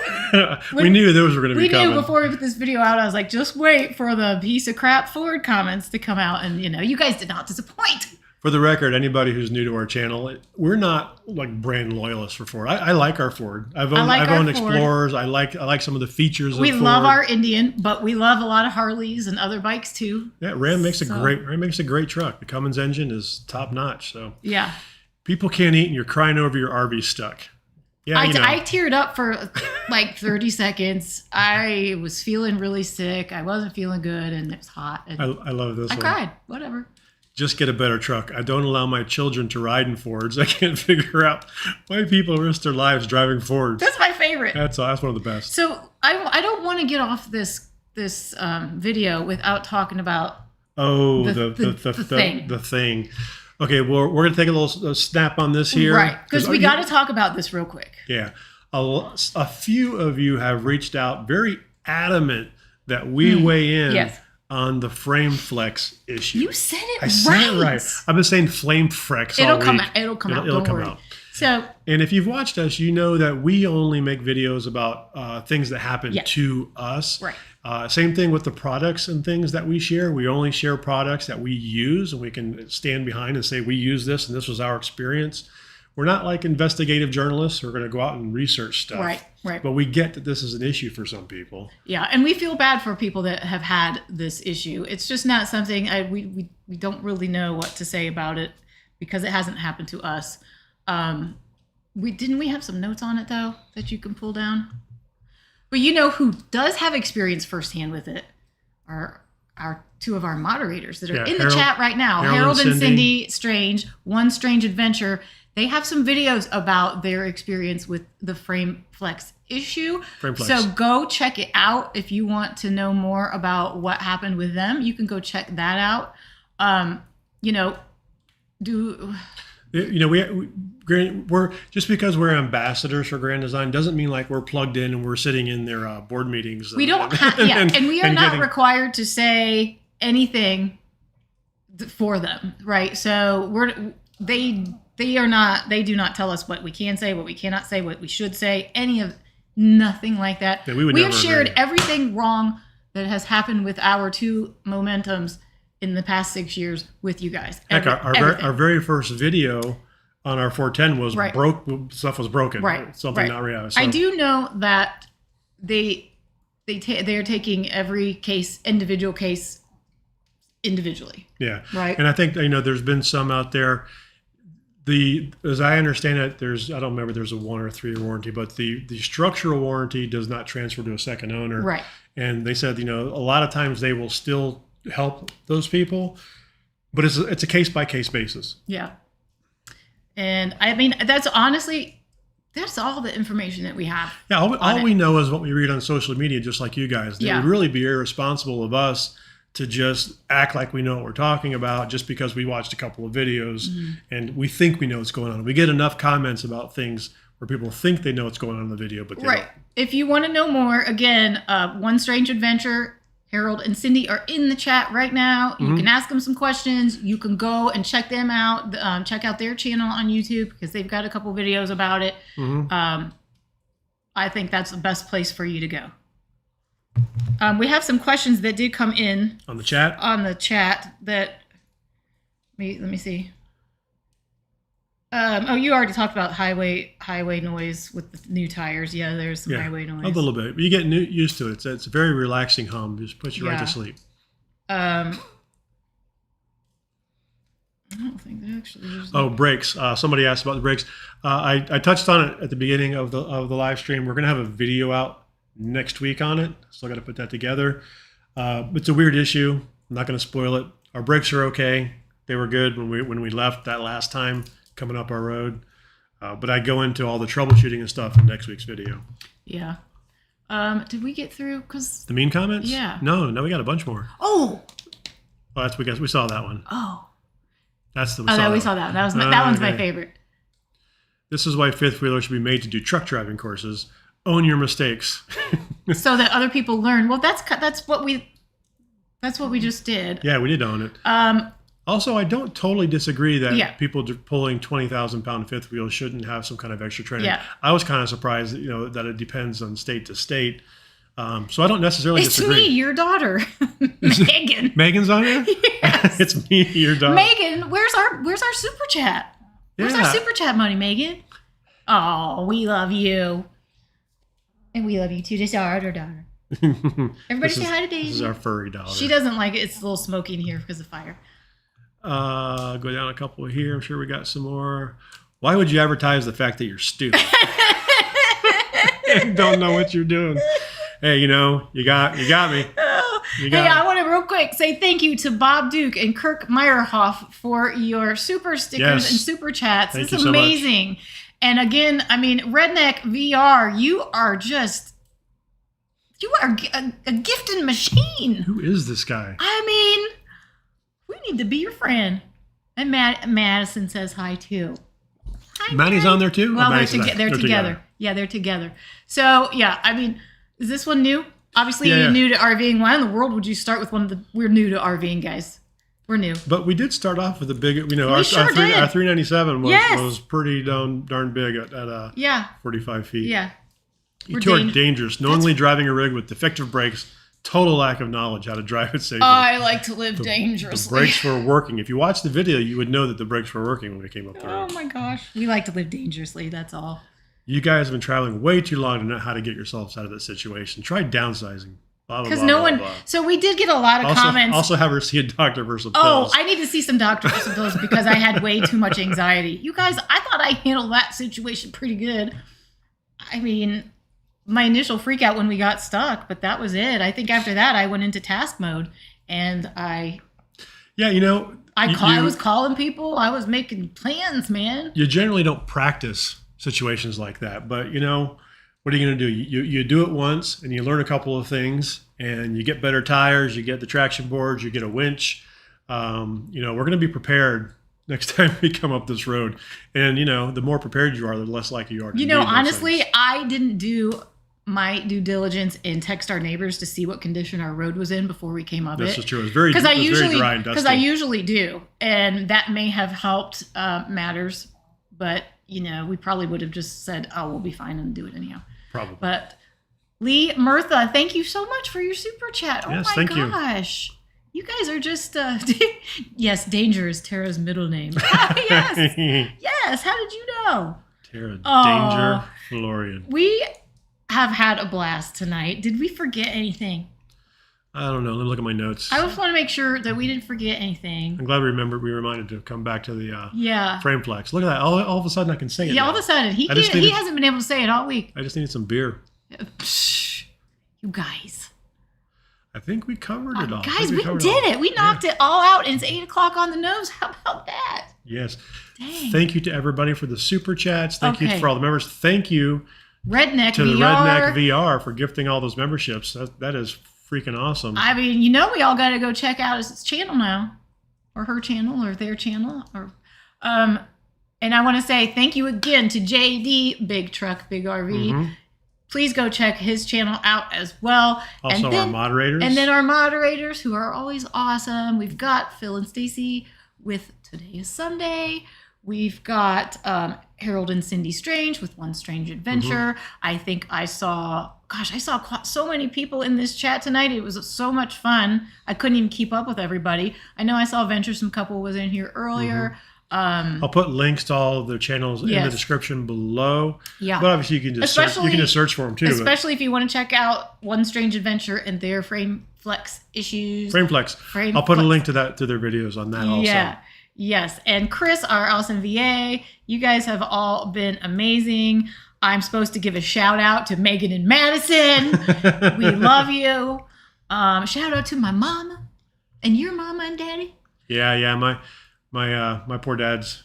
We knew those were going to be coming. We knew before we put this video out, I was like, just wait for the piece of crap Ford comments to come out. And, you guys did not disappoint. For the record, anybody who's new to our channel, we're not like brand loyalists for Ford. I like our Ford. I've owned Explorers. I like some of the features of Ford. We love our Indian, but we love a lot of Harleys and other bikes too. Yeah, Ram makes a great truck. The Cummins engine is top notch. So yeah, people can't eat and you're crying over your RV stuck. Yeah, I teared up for like 30 seconds. I was feeling really sick. I wasn't feeling good, and it was hot. And I love this. I cried. Whatever. Just get a better truck. I don't allow my children to ride in Fords. I can't figure out why people risk their lives driving Fords. That's my favorite. That's one of the best. So I don't want to get off this video without talking about the thing. Okay, well, we're going to take a little snap on this here. Right, because we got to talk about this real quick. Yeah. A few of you have reached out very adamant that we weigh in on the frame flex issue. You said it right. I said it right. I've been saying flame flex all week. It'll come out. It'll come out. So, and if you've watched us, you know that we only make videos about things that happen to us. Right. Same thing with the products and things that we share. We only share products that we use, and we can stand behind and say we use this and this was our experience. We're not like investigative journalists who are going to go out and research stuff. Right. But we get that this is an issue for some people. Yeah, and we feel bad for people that have had this issue. It's just not something we don't really know what to say about it because it hasn't happened to us. We have some notes on it though that you can pull down. But who does have experience firsthand with it are our 2 of our moderators that are in the chat right now. Harold and Cindy Strange, One Strange Adventure. They have some videos about their experience with the frame flex issue. So go check it out if you want to know more about what happened with them. You can go check that out. we're just because we're ambassadors for Grand Design doesn't mean like we're plugged in and we're sitting in their board meetings. We don't have, and we are not required to say anything for them, right? So they do not tell us what we can say, what we cannot say, what we should say, nothing like that. Yeah, we have shared everything wrong that has happened with our two momentums in the past 6 years with you guys. Heck, our very first video on our 410 was stuff was broken. Right. Something not reality. So, I do know that they are taking every individual case individually. Yeah. Right. And I think, there's been some out there. As I understand it, I don't remember there's a 1 or 3 year warranty, but the structural warranty does not transfer to a second owner. Right. And they said, a lot of times they will still help those people, but it's a case by case basis. Yeah. And I mean, that's all the information that we have. Yeah. All we know is what we read on social media, just like you guys. It would really be irresponsible of us to just act like we know what we're talking about just because we watched a couple of videos and we think we know what's going on. We get enough comments about things where people think they know what's going on in the video, but they don't. If you want to know more, again, One Strange Adventure, Harold and Cindy are in the chat right now. You can ask them some questions. You can go and check them out. Check out their channel on YouTube because they've got a couple videos about it. I think that's the best place for you to go. We have some questions that did come in on the chat. That let me see. You already talked about highway noise with the new tires. Yeah, there's some highway noise. A little bit. But you get used to it. It's a very relaxing hum. Just puts you right to sleep. I don't think they actually use brakes. Somebody asked about the brakes. I touched on it at the beginning of the live stream. We're gonna have a video out next week on it. Still got to put that together. It's a weird issue. I'm not going to spoil it. Our brakes are okay. They were good when we left that last time coming up our road. But I go into all the troubleshooting and stuff in next week's video. Yeah. Did we get through? Cause the mean comments? Yeah. No, we got a bunch more. Oh. Well, we saw that one. Oh. We saw that. That one's my favorite. This is why fifth wheelers should be made to do truck driving courses. Own your mistakes. So that other people learn. Well, that's what we just did. Yeah, we did own it. Also, I don't totally disagree that people pulling 20,000-pound fifth wheels shouldn't have some kind of extra training. Yeah. I was kind of surprised, that it depends on state to state. So I don't necessarily disagree. It's me, your daughter, Megan. Megan's on here? Yes. It's me, your daughter. Megan, where's our super chat? Where's our super chat money, Megan? Oh, we love you. And we love you too. Just our daughter. Everybody say hi to Daisy. This is our furry daughter. She doesn't like it. It's a little smoky in here because of fire. Go down a couple here. I'm sure we got some more. Why would you advertise the fact that you're stupid? Don't know what you're doing. Hey, you got me. I want to real quick say thank you to Bob Duke and Kirk Meyerhoff for your super stickers and super chats. It's amazing. So and again, I mean, Redneck VR, you are a gifted machine. Who is this guy? I mean, we need to be your friend. And Madison says hi too. Hi, Maddie's on there too? Well, they're together. Yeah, they're together. So, yeah, I mean, is this one new? Obviously, you're new to RVing. Why in the world would you start with we're new to RVing, guys? We're new. But we did start off with a big, our 397 was pretty darn big at 45 feet. Yeah. You two are dangerous. Knowingly driving a rig with defective brakes, total lack of knowledge how to drive it safely. I like to live dangerously. The brakes were working. If you watch the video, you would know that the brakes were working when we came up the road. Oh my gosh. We like to live dangerously, that's all. You guys have been traveling way too long to know how to get yourselves out of that situation. Try downsizing. Because no one. So we did get a lot of comments. Also, have her see a doctor for some pills. Oh, I need to see some doctor for some pills because I had way too much anxiety. You guys, I thought I handled that situation pretty good. I mean, my initial freak out when we got stuck, but that was it. I think after that, I went into task mode and I was calling people. I was making plans, man. You generally don't practice situations like that, but what are you going to do? You do it once and you learn a couple of things and you get better tires, you get the traction boards, you get a winch. We're going to be prepared next time we come up this road. And, the more prepared you are, the less likely you are to need those honestly, things. I didn't do my due diligence and text our neighbors to see what condition our road was in before we came up it. This is true. It was very dry and dusty. Because I usually do. And that may have helped matters. But, we probably would have just said, oh, we'll be fine and do it anyhow. Probably. But Lee, Mirtha, thank you so much for your super chat. Oh, yes, my thank gosh. You guys are just, yes, Danger is Tara's middle name. Yes. Yes. How did you know? Tara Danger Florian. We have had a blast tonight. Did we forget anything? I don't know. Let me look at my notes. I just want to make sure that we didn't forget anything. I'm glad we reminded to come back to the Yeah. frame flex. Look at that. All of a sudden I can say it. Yeah, now. all of a sudden. He hasn't been able to say it all week. I just needed some beer. Psh, you guys. I think we covered it all. Guys, we did it. We knocked it all out, and it's 8 o'clock on the nose. How about that? Yes. Dang. Thank you to everybody for the super chats. Thank you for all the members. Thank you Redneck to VR. the Redneck VR for gifting all those memberships. That is freaking awesome. I mean, we all got to go check out his channel now, or her channel, or their channel, or and I want to say thank you again to JD Big Truck Big RV. Mm-hmm. Please go check his channel out as well. Also, our moderators. And then our moderators, who are always awesome. We've got Phil and Stacy with Today is Sunday. We've got Harold and Cindy Strange with One Strange Adventure. I think I saw so many people in this chat tonight. It was so much fun. I couldn't even keep up with everybody. I know I saw Venturesome Couple was in here earlier. I'll put links to all of their channels in the description below. Yeah. But obviously you can just search for them too. Especially if you want to check out One Strange Adventure and their Frame Flex issues. Frame Flex. I'll put a link to their videos on that also. Yeah. Yes. And Chris, our awesome VA, you guys have all been amazing. I'm supposed to give a shout out to Megan and Madison. We love you. Shout out to my mama and your mama and daddy. Yeah. My poor dad's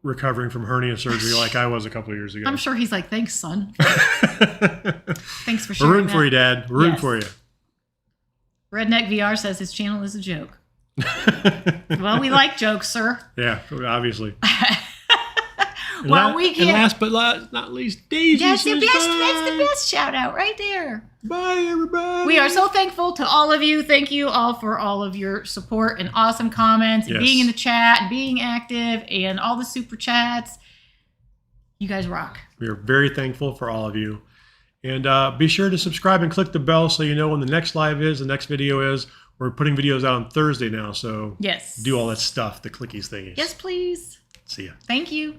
recovering from hernia surgery like I was a couple of years ago. I'm sure he's like, thanks, son. Thanks for We're sharing rooting for you, Dad. We're rooting for you. Redneck VR says his channel is a joke. Well, we like jokes, sir. Yeah, obviously. And last but not least, Daisy. That's says the best. bye. That's the best shout out right there. Bye, everybody. We are so thankful to all of you. Thank you all for all of your support and awesome comments and being in the chat and being active and all the super chats. You guys rock. We are very thankful for all of you. And be sure to subscribe and click the bell so you know when the next live is, the next video is. We're putting videos out on Thursday now, so yes, do all that stuff, the clickies thingies. Yes, please. See ya. Thank you.